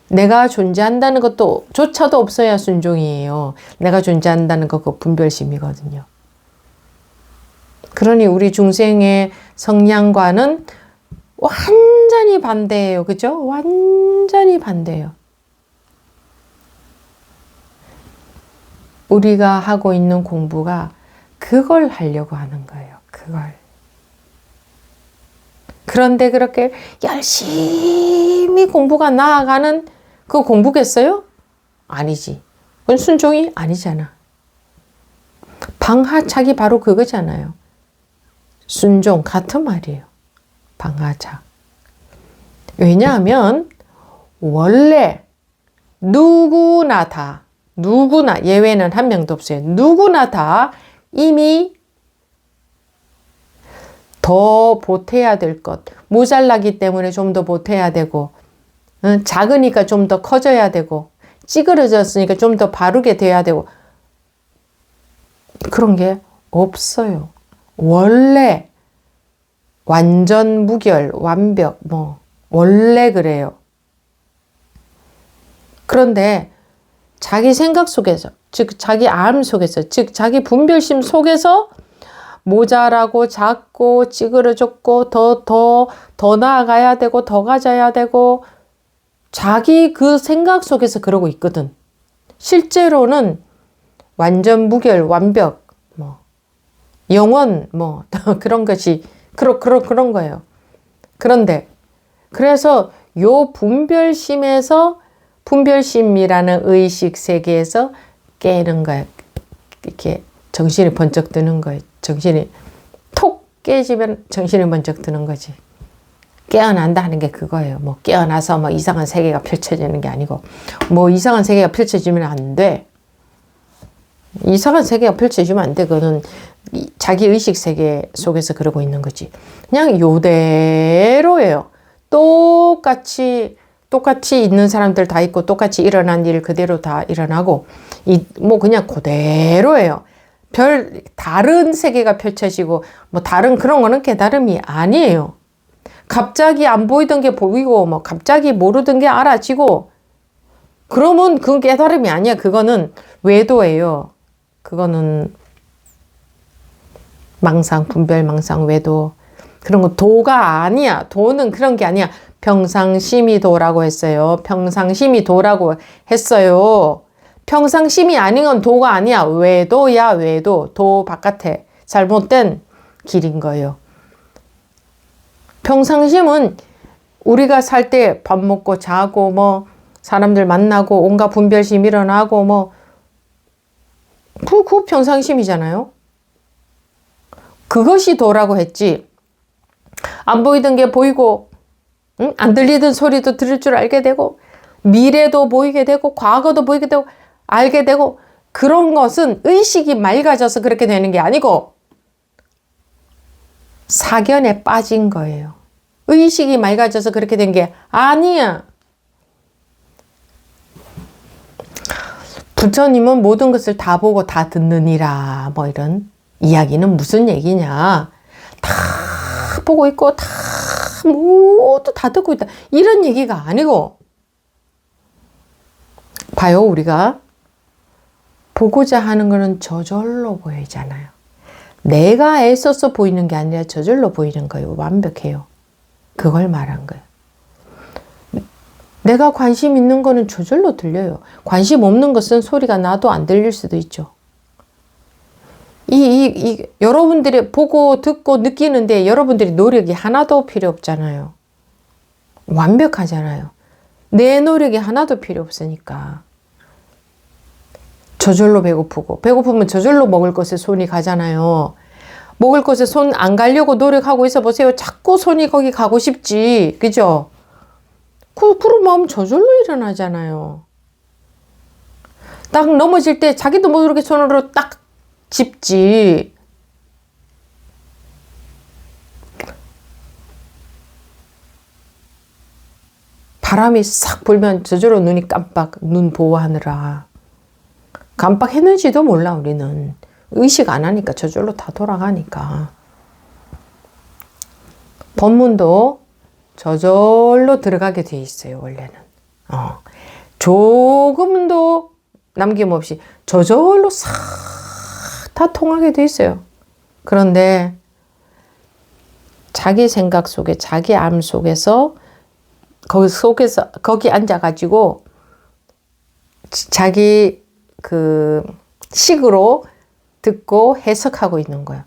내가 존재한다는 것도 조차도 없어야 순종이에요. 내가 존재한다는 거 그 분별심이거든요. 그러니 우리 중생의 성향과는 완전히 반대예요. 그죠? 완전히 반대예요. 우리가 하고 있는 공부가 그걸 하려고 하는 거예요. 그걸. 그런데 그렇게 열심히 공부가 나아가는 그 공부겠어요? 아니지. 그건 순종이 아니잖아. 방하착이 바로 그거잖아요. 순종 같은 말이에요. 방하착. 왜냐하면 원래 누구나 예외는 한 명도 없어요. 누구나 다 이미 더 보태야 될 것, 모자라기 때문에 좀 더 보태야 되고, 작으니까 좀 더 커져야 되고, 찌그러졌으니까 좀 더 바르게 돼야 되고, 그런 게 없어요. 원래 완전 무결, 완벽, 원래 그래요. 그런데 자기 생각 속에서, 즉 자기 암 속에서, 즉 자기 분별심 속에서 모자라고 작고 찌그러졌고 더 나아가야 되고 더 가져야 되고 자기 그 생각 속에서 그러고 있거든. 실제로는 완전 무결, 완벽, 영원, 그런 것이 그런 거예요. 그런데 그래서 요 분별심이라는 의식 세계에서 깨는 거예요. 이렇게 정신이 번쩍 드는 거예요. 정신이 톡 깨지면 정신이 번쩍 드는 거지. 깨어난다 하는 게 그거예요. 깨어나서 이상한 세계가 펼쳐지는 게 아니고, 이상한 세계가 펼쳐지면 안 돼. 이상한 세계가 펼쳐지면 안 돼. 그거는 자기 의식 세계 속에서 그러고 있는 거지. 그냥 요대로예요. 똑같이 있는 사람들 다 있고, 똑같이 일어난 일 그대로 다 일어나고, 그냥 그대로예요. 다른 세계가 펼쳐지고, 다른 그런 거는 깨달음이 아니에요. 갑자기 안 보이던 게 보이고, 갑자기 모르던 게 알아지고, 그러면 그건 깨달음이 아니야. 그거는 외도예요. 그거는 분별 망상, 외도. 그런 거 도가 아니야. 도는 그런 게 아니야. 평상심이 도라고 했어요. 평상심이 도라고 했어요. 평상심이 아닌 건 도가 아니야. 외도야, 외도. 도 바깥에 잘못된 길인 거예요. 평상심은 우리가 살 때 밥 먹고 자고 사람들 만나고 온갖 분별심 일어나고 그 평상심이잖아요. 그것이 도라고 했지. 안 보이던 게 보이고, 안 들리던 소리도 들을 줄 알게 되고, 미래도 보이게 되고, 과거도 보이게 되고, 알게 되고, 그런 것은 의식이 맑아져서 그렇게 되는 게 아니고, 사견에 빠진 거예요. 의식이 맑아져서 그렇게 된 게 아니야. 부처님은 모든 것을 다 보고 다 듣느니라. 이런 이야기는 무슨 얘기냐. 다 보고 있고, 모두 다 듣고 있다. 이런 얘기가 아니고, 봐요, 우리가. 보고자 하는 거는 저절로 보이잖아요. 내가 애써서 보이는 게 아니라 저절로 보이는 거예요. 완벽해요. 그걸 말한 거예요. 내가 관심 있는 거는 저절로 들려요. 관심 없는 것은 소리가 나도 안 들릴 수도 있죠. 여러분들이 보고 듣고 느끼는데 여러분들이 노력이 하나도 필요 없잖아요. 완벽하잖아요. 내 노력이 하나도 필요 없으니까. 저절로 배고프고, 배고프면 저절로 먹을 것에 손이 가잖아요. 먹을 것에 손 안 가려고 노력하고 있어 보세요. 자꾸 손이 거기 가고 싶지. 그죠? 그런 마음 저절로 일어나잖아요. 딱 넘어질 때 자기도 모르게 손으로 딱 짚지. 바람이 싹 불면 저절로 눈이 깜빡, 눈 보호하느라. 깜빡했는지도 몰라, 우리는. 의식 안 하니까 저절로 다 돌아가니까. 법문도 저절로 들어가게 돼 있어요, 원래는. 조금도 남김없이 저절로 싹 다 통하게 돼 있어요. 그런데 자기 생각 속에, 자기 암 속에서, 거기 앉아가지고 자기 식으로 듣고 해석하고 있는 거야.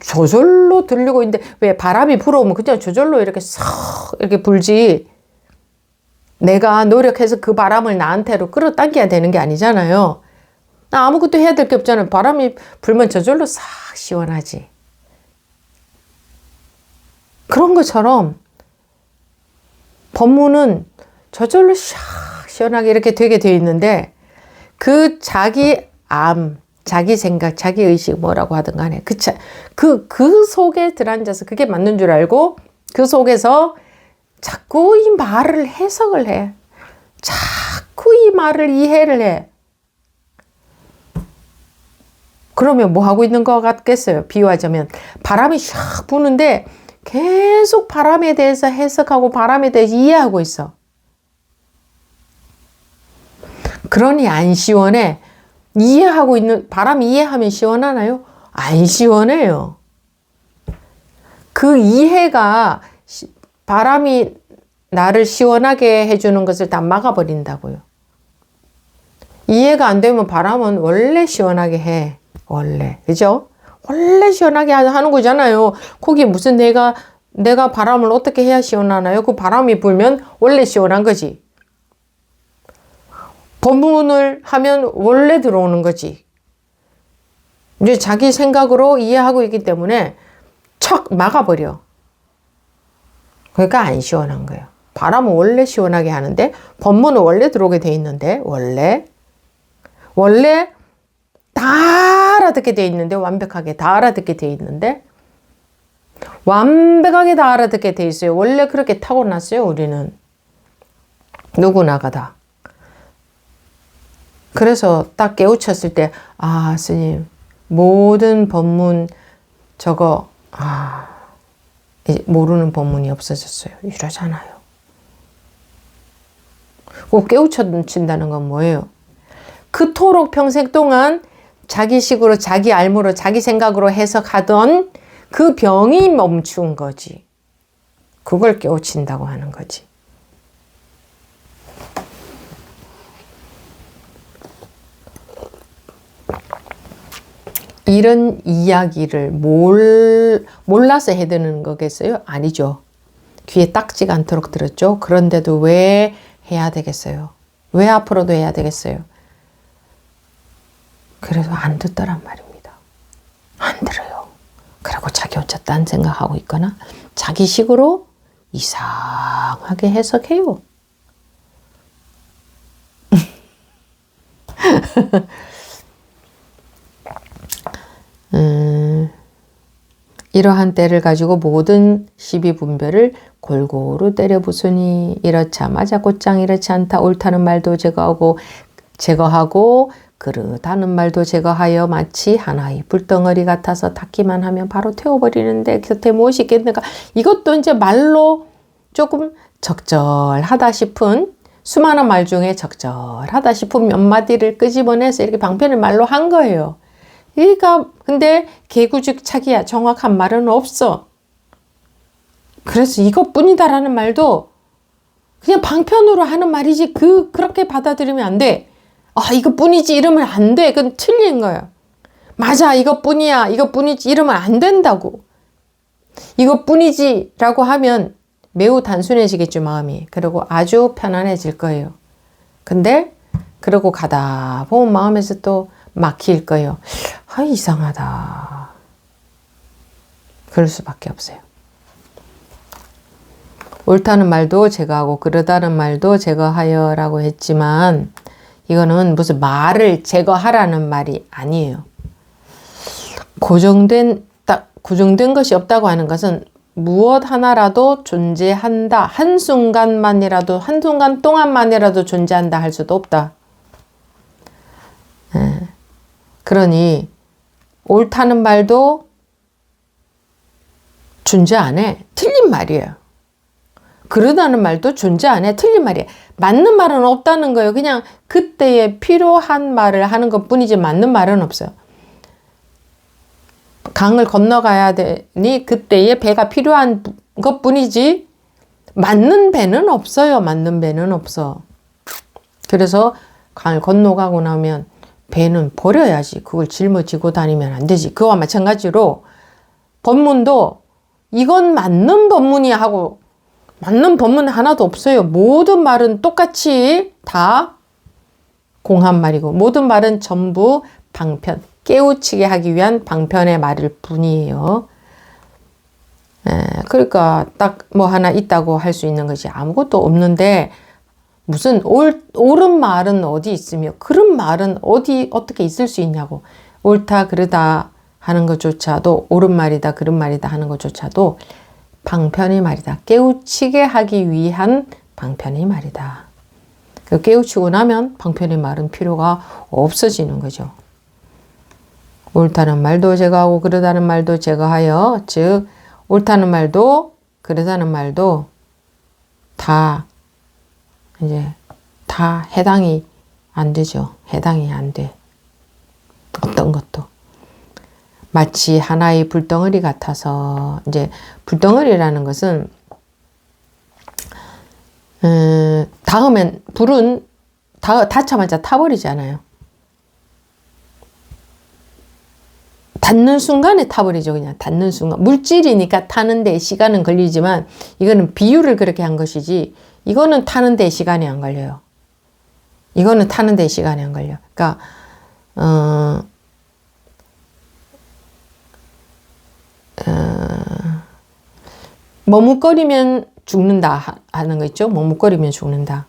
저절로 들리고 있는데 왜 바람이 불어오면 그냥 저절로 이렇게 싹 이렇게 불지. 내가 노력해서 그 바람을 나한테로 끌어당겨야 되는 게 아니잖아요. 나 아무것도 해야 될 게 없잖아요. 바람이 불면 저절로 싹 시원하지. 그런 것처럼 법문은 저절로 샥 시원하게 이렇게 되게 되어 있는데 그 자기 암, 자기 생각, 자기 의식 뭐라고 하든 간에 그 속에 들어앉아서 그게 맞는 줄 알고 그 속에서 자꾸 이 말을 해석을 해. 자꾸 이 말을 이해를 해. 그러면 뭐 하고 있는 것 같겠어요? 비유하자면 바람이 샥 부는데 계속 바람에 대해서 해석하고 바람에 대해서 이해하고 있어. 그러니 안 시원해. 이해하고 있는, 바람 이해하면 시원하나요? 안 시원해요. 그 이해가 바람이 나를 시원하게 해주는 것을 다 막아버린다고요. 이해가 안 되면 바람은 원래 시원하게 해. 원래. 그죠? 원래 시원하게 하는 거잖아요. 거기 무슨 내가 바람을 어떻게 해야 시원하나요? 그 바람이 불면 원래 시원한 거지. 법문을 하면 원래 들어오는 거지. 이제 자기 생각으로 이해하고 있기 때문에 척 막아버려. 그러니까 안 시원한 거예요. 바람은 원래 시원하게 하는데 법문은 원래 들어오게 돼 있는데 원래 다 알아듣게 돼 있는데 완벽하게 다 알아듣게 돼 있는데 완벽하게 다 알아듣게 돼 있어요. 원래 그렇게 타고났어요. 우리는 누구나가 다. 그래서 딱 깨우쳤을 때 스님 모든 법문 저거 이제 모르는 법문이 없어졌어요. 이러잖아요. 꼭 깨우쳐친다는 건 뭐예요? 그토록 평생 동안 자기식으로 자기 알무로 자기 생각으로 해석하던 그 병이 멈춘 거지. 그걸 깨우친다고 하는 거지. 이런 이야기를 몰라서 해드는 거겠어요? 아니죠. 귀에 딱지가 않도록 들었죠. 그런데도 왜 해야 되겠어요? 왜 앞으로도 해야 되겠어요? 그래서 안 듣더란 말입니다. 안 들어요. 그리고 자기 혼자 딴 생각하고 있거나 자기식으로 이상하게 해석해요. 이러한 때를 가지고 모든 시비분별을 골고루 때려 부수니 이렇자마자 곧장 이렇지 않다 옳다는 말도 제거하고 그릇하는 말도 제거하여 마치 하나의 불덩어리 같아서 닿기만 하면 바로 태워버리는데 곁에 무엇이 있겠는가. 이것도 이제 말로 조금 적절하다 싶은 수많은 말 중에 적절하다 싶은 몇 마디를 끄집어내서 이렇게 방편을 말로 한 거예요. 그러니까 근데 개구직차기야 정확한 말은 없어. 그래서 이것뿐이다라는 말도 그냥 방편으로 하는 말이지 그렇게 받아들이면 안 돼. 이것뿐이지 이러면 안 돼. 그건 틀린 거야. 맞아, 이것뿐이야, 이것뿐이지 이러면 안 된다고. 이것뿐이지 라고 하면 매우 단순해지겠죠, 마음이. 그리고 아주 편안해질 거예요. 근데 그러고 가다 보면 마음에서 또 막힐 거예요. 아, 이상하다. 그럴 수밖에 없어요. 옳다는 말도 제거하고 그러다는 말도 제거하여 라고 했지만 이거는 무슨 말을 제거하라는 말이 아니에요. 고정된 것이 없다고 하는 것은 무엇 하나라도 존재한다. 한순간 동안만이라도 존재한다 할 수도 없다. 그러니 옳다는 말도 존재 안 해. 틀린 말이에요. 그러다는 말도 존재 안 해. 틀린 말이에요. 맞는 말은 없다는 거예요. 그냥 그때에 필요한 말을 하는 것 뿐이지 맞는 말은 없어요. 강을 건너가야 되니 그때에 배가 필요한 것 뿐이지 맞는 배는 없어요. 맞는 배는 없어. 그래서 강을 건너가고 나면 배는 버려야지. 그걸 짊어지고 다니면 안 되지. 그와 마찬가지로 법문도 이건 맞는 법문이야 하고 맞는 법문 하나도 없어요. 모든 말은 똑같이 다 공한 말이고 모든 말은 전부 방편, 깨우치게 하기 위한 방편의 말일 뿐이에요. 그러니까 딱 뭐 하나 있다고 할 수 있는 것이 아무것도 없는데 무슨 옳은 말은 어디 있으며 그런 말은 어떻게 있을 수 있냐고. 옳다 그르다 하는 것조차도 옳은 말이다 그런 말이다 하는 것조차도 방편의 말이다. 깨우치게 하기 위한 방편의 말이다. 깨우치고 나면 방편의 말은 필요가 없어지는 거죠. 옳다는 말도 제거하고 그러다는 말도 제거하여, 즉 옳다는 말도 그러다는 말도 다 해당이 안 되죠. 해당이 안 돼. 어떤 것도. 마치 하나의 불덩어리 같아서 이제 불덩어리라는 것은 닿으면 불은 닿자마자 타버리잖아요. 닿는 순간에 타버리죠. 그냥 닿는 순간. 물질이니까 타는데 시간은 걸리지만 이거는 비유를 그렇게 한 것이지 이거는 타는데 시간이 안 걸려요. 이거는 타는데 시간이 안 걸려. 그러니까 머뭇거리면 죽는다 하는 거 있죠. 머뭇거리면 죽는다.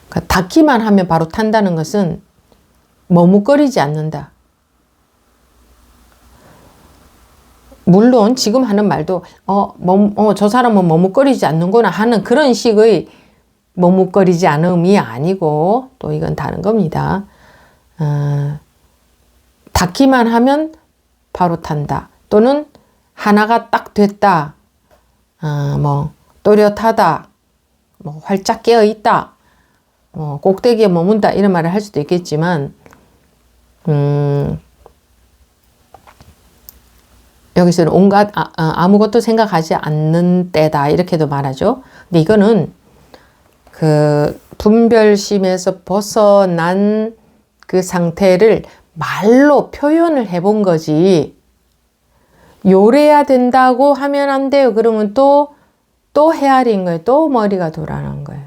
그러니까 닿기만 하면 바로 탄다는 것은 머뭇거리지 않는다. 물론 지금 하는 말도 저 사람은 머뭇거리지 않는구나 하는 그런 식의 머뭇거리지 않음이 아니고 또 이건 다른 겁니다. 닿기만 하면 바로 탄다. 또는 하나가 딱 됐다. 또렷하다. 활짝 깨어 있다. 꼭대기에 머문다. 이런 말을 할 수도 있겠지만 여기서는 온갖 아무것도 생각하지 않는 때다 이렇게도 말하죠. 근데 이거는 그 분별심에서 벗어난 그 상태를 말로 표현을 해본 거지. 요래야 된다고 하면 안 돼요. 그러면 또 헤아린 거예요. 또 머리가 돌아간 거예요.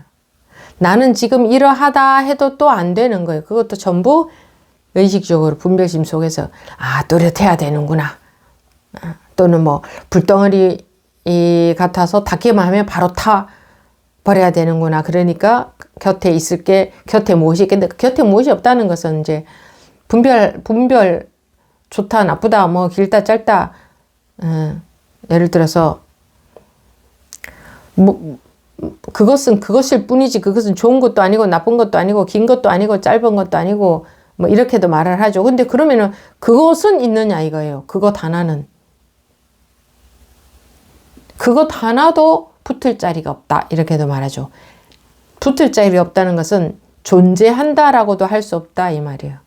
나는 지금 이러하다 해도 또 안 되는 거예요. 그것도 전부 의식적으로 분별심 속에서 또렷해야 되는구나. 또는 불덩어리 같아서 닿기만 하면 바로 타 버려야 되는구나. 그러니까 곁에 있을게, 곁에 무엇이 있겠는데 곁에 무엇이 없다는 것은 이제 분별 좋다 나쁘다 길다 짧다. 예를 들어서 그것은 그것일 뿐이지 그것은 좋은 것도 아니고 나쁜 것도 아니고 긴 것도 아니고 짧은 것도 아니고 이렇게도 말을 하죠. 근데 그러면은 그것은 있느냐 이거예요. 그것 하나는. 그것 하나도 붙을 자리가 없다. 이렇게도 말하죠. 붙을 자리가 없다는 것은 존재한다라고도 할 수 없다 이 말이에요.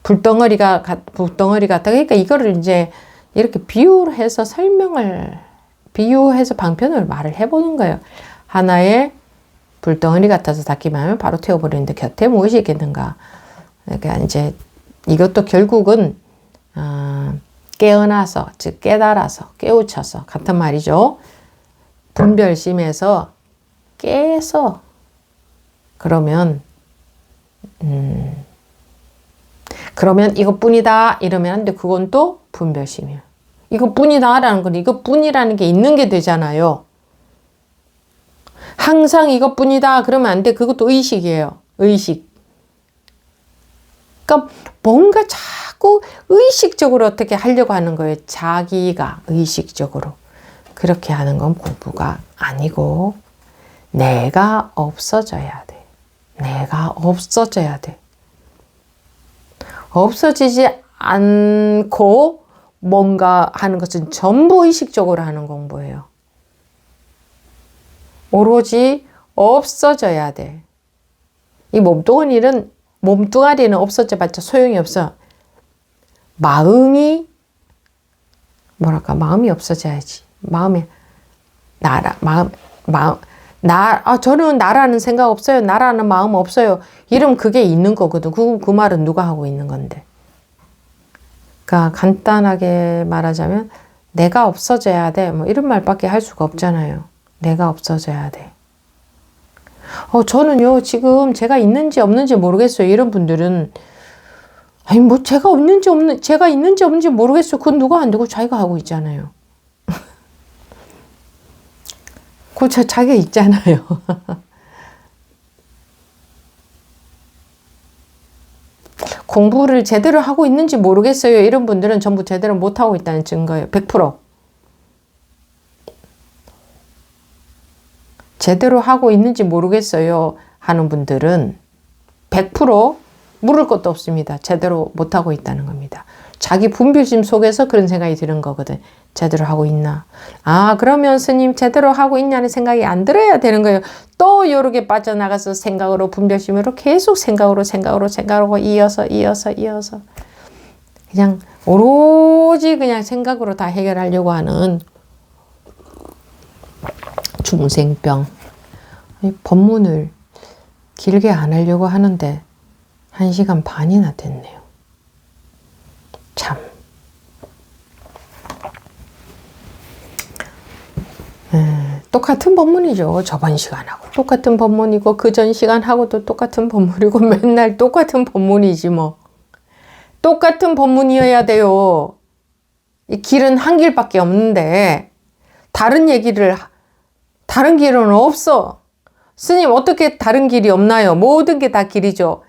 불덩어리 같다. 그러니까 이거를 이제 이렇게 비유해서 비유해서 방편을 말을 해보는 거예요. 하나의 불덩어리 같아서 닿기만 하면 바로 태워버리는데 곁에 무엇이 있겠는가. 그러니까 이제 이것도 결국은 깨어나서, 즉 깨달아서, 깨우쳐서 같은 말이죠. 분별심에서 깨서 그러면 이것뿐이다 이러면 안 돼. 그건 또 분별심이에요. 이것뿐이다라는 건 이것뿐이라는 게 있는 게 되잖아요. 항상 이것뿐이다 그러면 안 돼. 그것도 의식이에요. 의식. 그러니까 뭔가 자꾸 의식적으로 어떻게 하려고 하는 거예요. 자기가 의식적으로. 그렇게 하는 건 공부가 아니고 내가 없어져야 돼. 내가 없어져야 돼. 없어지지 않고 뭔가 하는 것은 전부 의식적으로 하는 공부예요. 오로지 없어져야 돼. 이 몸뚱아리는 없어져봤자 소용이 없어. 마음이 없어져야지. 저는 나라는 생각 없어요. 나라는 마음 없어요. 이러면 그게 있는 거거든. 그 말은 누가 하고 있는 건데. 그러니까 간단하게 말하자면 내가 없어져야 돼. 뭐 이런 말밖에 할 수가 없잖아요. 내가 없어져야 돼. 저는요, 지금 제가 있는지 없는지 모르겠어요. 이런 분들은, 아니, 뭐, 제가 있는지 없는지 모르겠어요. 그건 누가 안 되고 자기가 하고 있잖아요. 자기가 있잖아요. 공부를 제대로 하고 있는지 모르겠어요. 이런 분들은 전부 제대로 못하고 있다는 증거예요. 100%. 제대로 하고 있는지 모르겠어요 하는 분들은 100% 물을 것도 없습니다. 제대로 못하고 있다는 겁니다. 자기 분별심 속에서 그런 생각이 드는 거거든. 제대로 하고 있나? 그러면 스님 제대로 하고 있냐는 생각이 안 들어야 되는 거예요. 또 요렇게 빠져나가서 생각으로 분별심으로 계속 생각으로 이어서 그냥 오로지 그냥 생각으로 다 해결하려고 하는 중생병. 법문을 길게 안 하려고 하는데 1시간 반이나 됐네요. 참. 똑같은 법문이죠. 저번 시간하고 똑같은 법문이고 그 전 시간하고도 똑같은 법문이고 맨날 똑같은 법문이지 뭐. 똑같은 법문이어야 돼요. 이 길은 한 길밖에 없는데 다른 길은 없어. 스님 어떻게 다른 길이 없나요? 모든 게 다 길이죠.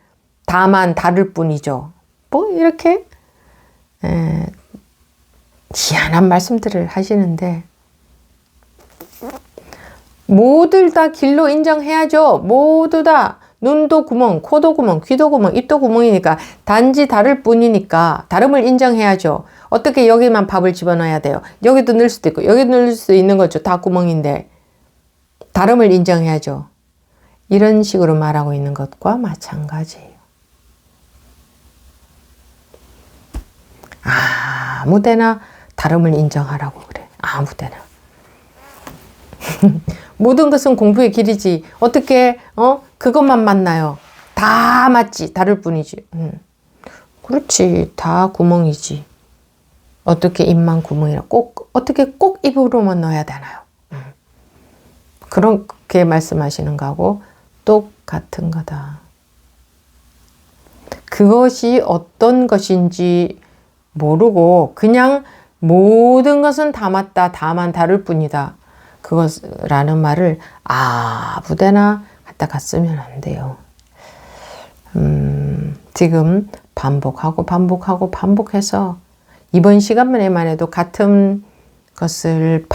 다만 다를 뿐이죠. 뭐 이렇게 희한한 말씀들을 하시는데 모두 다 길로 인정해야죠. 모두 다 눈도 구멍, 코도 구멍, 귀도 구멍, 입도 구멍이니까 단지 다를 뿐이니까 다름을 인정해야죠. 어떻게 여기만 밥을 집어넣어야 돼요? 여기도 넣을 수도 있고 여기도 넣을 수 있는 거죠. 다 구멍인데 다름을 인정해야죠. 이런 식으로 말하고 있는 것과 마찬가지예요. 아무데나 다름을 인정하라고 그래. 아무데나. 모든 것은 공부의 길이지. 어떻게 그것만 맞나요? 다 맞지. 다를 뿐이지. 그렇지. 다 구멍이지. 어떻게 입만 구멍이라 어떻게 꼭 입으로만 넣어야 되나요? 그렇게 말씀하시는 거하고 똑같은 거다. 그것이 어떤 것인지 모르고 그냥 모든 것은 다 맞다. 다만 다를 뿐이다. 그것라는 말을 아무데나 갖다 갔으면 안 돼요. 지금 반복해서 이번 시간만에만 해도 같은 것을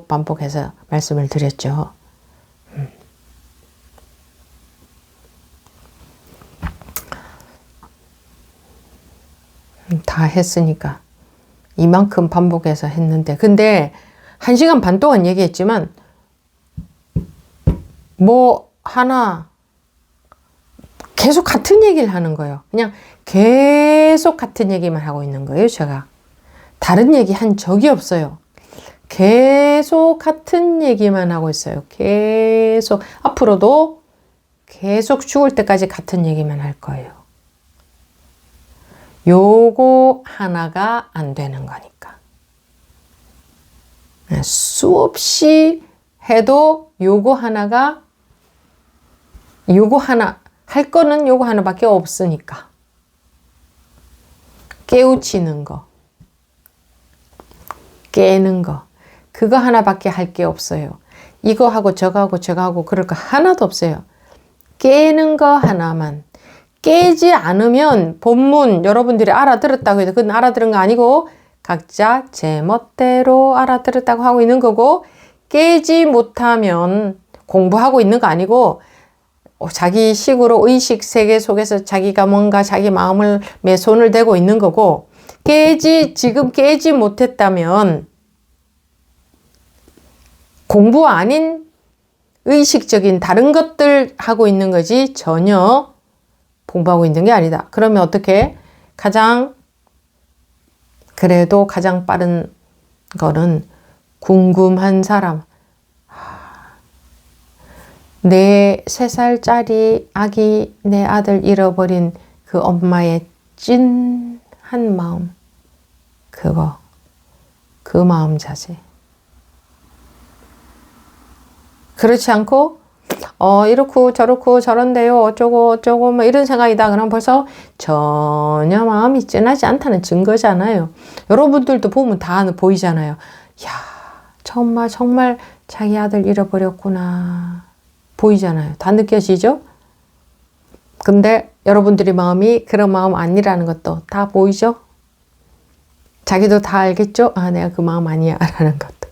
반복해서 말씀을 드렸죠. 다 했으니까 이만큼 반복해서 했는데 근데 1시간 반 동안 얘기했지만 뭐 하나 계속 같은 얘기를 하는 거예요. 그냥 계속 같은 얘기만 하고 있는 거예요. 제가 다른 얘기 한 적이 없어요. 계속 같은 얘기만 하고 있어요. 계속 앞으로도 계속 죽을 때까지 같은 얘기만 할 거예요. 요거 하나가 안 되는 거니까. 수없이 해도 요거 하나 할 거는 요거 하나밖에 없으니까. 깨우치는 거, 깨는 거, 그거 하나밖에 할 게 없어요. 이거 하고 저거 하고 저거 하고 그럴 거 하나도 없어요. 깨는 거 하나만. 깨지 않으면 본문 여러분들이 알아들었다고 해도 그건 알아들은 거 아니고 각자 제멋대로 알아들었다고 하고 있는 거고, 깨지 못하면 공부하고 있는 거 아니고 자기 식으로 의식 세계 속에서 자기가 뭔가 자기 마음을 손을 대고 있는 거고, 지금 깨지 못했다면 공부 아닌 의식적인 다른 것들 하고 있는 거지 전혀 공부하고 있는 게 아니다. 그러면 어떻게? 그래도 가장 빠른 거는 궁금한 사람. 내 3살짜리 아기, 내 아들 잃어버린 그 엄마의 찐한 마음. 그 마음 자세. 그렇지 않고 이렇고 저렇고 저런데요 어쩌고 어쩌고 뭐 이런 생각이다. 그럼 벌써 전혀 마음이 찐하지 않다는 증거잖아요. 여러분들도 보면 다 보이잖아요. 야, 정말 자기 아들 잃어버렸구나. 보이잖아요. 다 느껴지죠? 근데 여러분들이 마음이 그런 마음 아니라는 것도 다 보이죠? 자기도 다 알겠죠? 아, 내가 그 마음 아니야 라는 것도.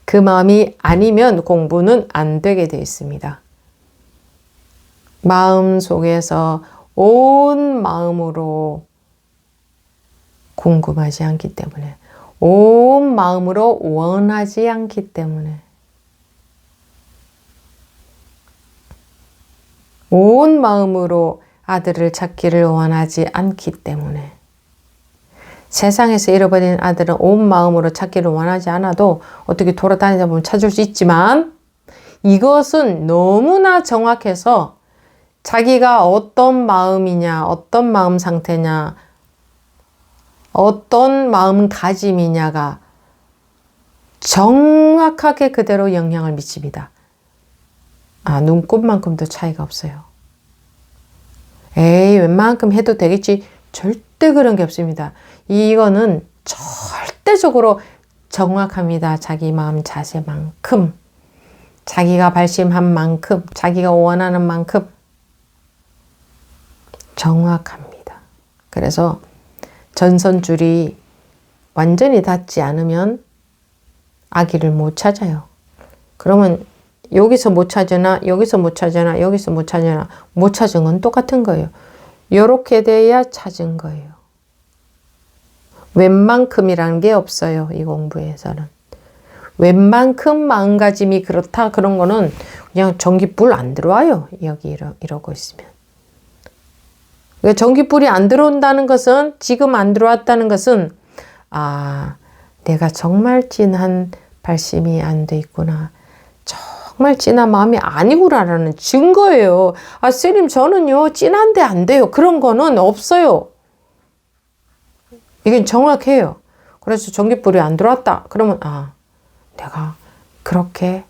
그 마음이 아니면 공부는 안 되게 되어 있습니다. 마음 속에서 온 마음으로 궁금하지 않기 때문에, 온 마음으로 원하지 않기 때문에, 온 마음으로 아들을 찾기를 원하지 않기 때문에, 세상에서 잃어버린 아들은 온 마음으로 찾기를 원하지 않아도 어떻게 돌아다니다 보면 찾을 수 있지만, 이것은 너무나 정확해서 자기가 어떤 마음이냐, 어떤 마음 상태냐, 어떤 마음가짐이냐가 정확하게 그대로 영향을 미칩니다. 눈곱만큼도 차이가 없어요. 에이, 웬만큼 해도 되겠지. 절대 그런 게 없습니다. 이거는 절대적으로 정확합니다. 자기 마음 자세만큼, 자기가 발심한 만큼, 자기가 원하는 만큼 정확합니다. 그래서 전선줄이 완전히 닿지 않으면 아기를 못 찾아요. 그러면 여기서 못 찾으나 여기서 못 찾으나 여기서 못 찾으나 못 찾은 건 똑같은 거예요. 이렇게 돼야 찾은 거예요. 웬만큼이라는 게 없어요. 이 공부에서는. 웬만큼 마음가짐이 그렇다 그런 거는 그냥 전기불 안 들어와요. 여기 이러고 있으면. 전기불이 안 들어온다는 것은, 지금 안 들어왔다는 것은 내가 정말 진한 발심이 안 돼 있구나. 정말 진한 마음이 아니구나라는 증거예요. 스님 저는요 진한데 안 돼요. 그런 거는 없어요. 이건 정확해요. 그래서 전기불이 안 들어왔다. 그러면 내가 그렇게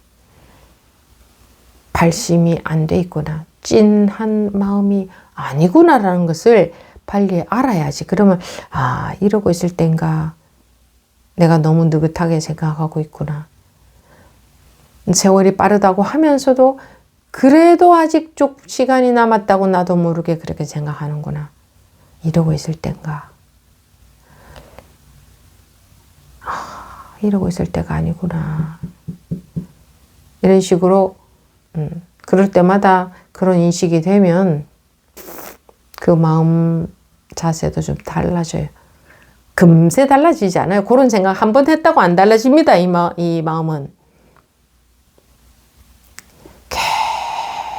발심이 안 돼 있구나. 찐한 마음이 아니구나라는 것을 빨리 알아야지. 그러면 이러고 있을 땐가 내가 너무 느긋하게 생각하고 있구나. 세월이 빠르다고 하면서도 그래도 아직 좀 시간이 남았다고 나도 모르게 그렇게 생각하는구나. 이러고 있을 땐가. 이러고 있을 때가 아니구나. 이런 식으로 그럴 때마다 그런 인식이 되면 그 마음 자세도 좀 달라져요. 금세 달라지지 않아요. 그런 생각 한 번 했다고 안 달라집니다. 이 마음은.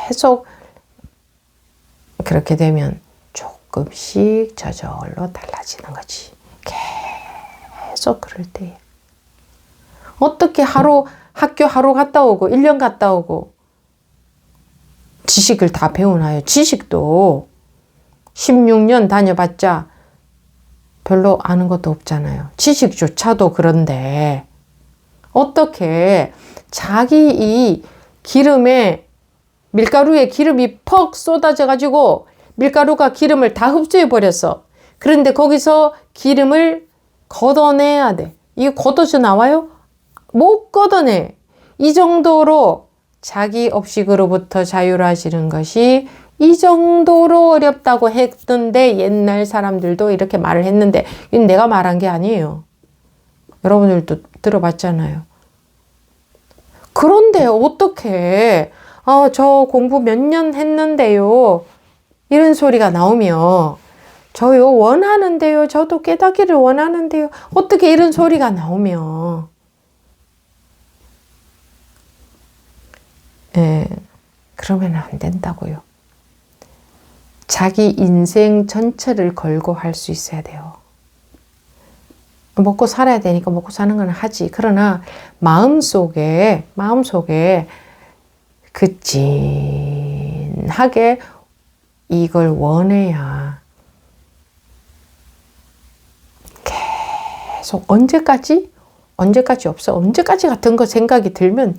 계속 그렇게 되면 조금씩 저절로 달라지는 거지. 계속 그럴 때. 어떻게 학교 하루 갔다 오고 1년 갔다 오고 지식을 다 배우나요? 지식도 16년 다녀봤자 별로 아는 것도 없잖아요. 지식조차도 그런데 어떻게 자기 이 기름에 밀가루에 기름이 퍽 쏟아져 가지고 밀가루가 기름을 다 흡수해 버렸어. 그런데 거기서 기름을 걷어내야 돼. 이게 걷어져 나와요? 못 걷어내. 이 정도로 자기 업식으로부터 자유로워지는 것이 이 정도로 어렵다고 했던데 옛날 사람들도 이렇게 말을 했는데 이건 내가 말한 게 아니에요. 여러분들도 들어봤잖아요. 그런데 어떻게 저 공부 몇 년 했는데요. 이런 소리가 나오면 저요 원하는데요. 저도 깨닫기를 원하는데요. 어떻게 이런 소리가 나오면 그러면 안 된다고요. 자기 인생 전체를 걸고 할 수 있어야 돼요. 먹고 살아야 되니까 먹고 사는 건 하지. 그러나 마음속에 그 진하게 이걸 원해야 계속 언제까지 없어. 언제까지 같은 거 생각이 들면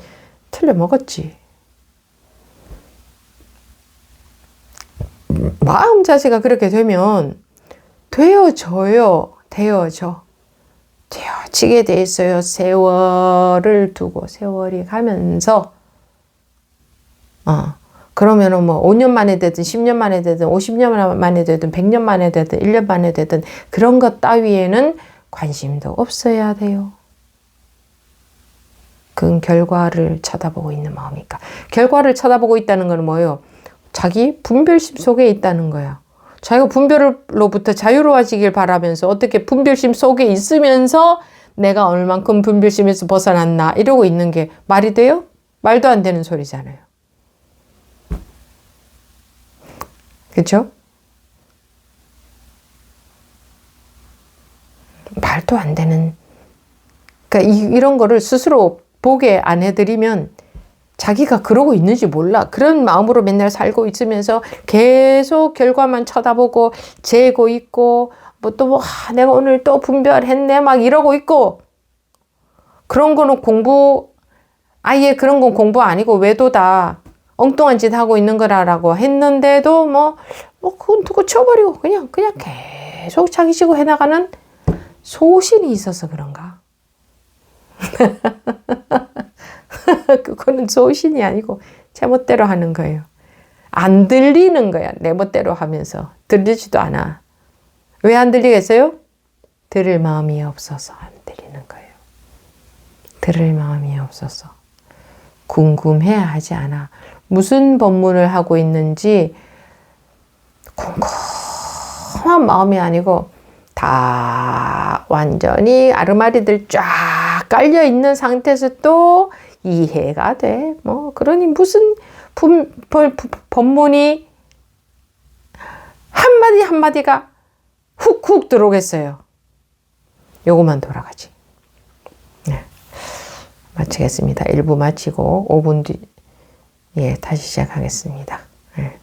틀려 먹었지. 마음 자세가 그렇게 되면 되어지게 돼 있어요. 세월을 두고 세월이 가면서 그러면은 뭐 5년 만에 되든 10년 만에 되든 50년 만에 되든 100년 만에 되든 1년 만에 되든 그런 것 따위에는 관심도 없어야 돼요. 그건 결과를 쳐다보고 있는 마음이니까. 결과를 쳐다보고 있다는 건 뭐예요? 자기 분별심 속에 있다는 거야. 자기가 분별로부터 자유로워지길 바라면서 어떻게 분별심 속에 있으면서 내가 얼만큼 분별심에서 벗어났나 이러고 있는 게 말이 돼요? 말도 안 되는 소리잖아요. 그렇죠? 말도 안 되는. 그러니까 이런 거를 스스로 보게 안 해드리면 자기가 그러고 있는지 몰라. 그런 마음으로 맨날 살고 있으면서 계속 결과만 쳐다보고 재고 있고 내가 오늘 또 분별했네 막 이러고 있고 그런 거는 아예 그런 건 공부 아니고 외도다. 엉뚱한 짓 하고 있는 거라고 했는데도 그건 두고 쳐버리고 그냥 계속 자기식으로 해나가는 소신이 있어서 그런가? 그거는 소신이 아니고 제멋대로 하는 거예요. 안 들리는 거야. 내 멋대로 하면서. 들리지도 않아. 왜 안 들리겠어요? 들을 마음이 없어서 안 들리는 거예요. 들을 마음이 없어서. 궁금해야 하지 않아. 무슨 법문을 하고 있는지 궁금한 마음이 아니고 다 완전히 아르마리들 쫙 깔려 있는 상태에서 또 이해가 돼. 그러니 무슨 법문이 한마디 한마디가 훅훅 들어오겠어요. 요거만 돌아가지. 네. 마치겠습니다. 1부 마치고 5분 뒤 다시 시작하겠습니다. 네.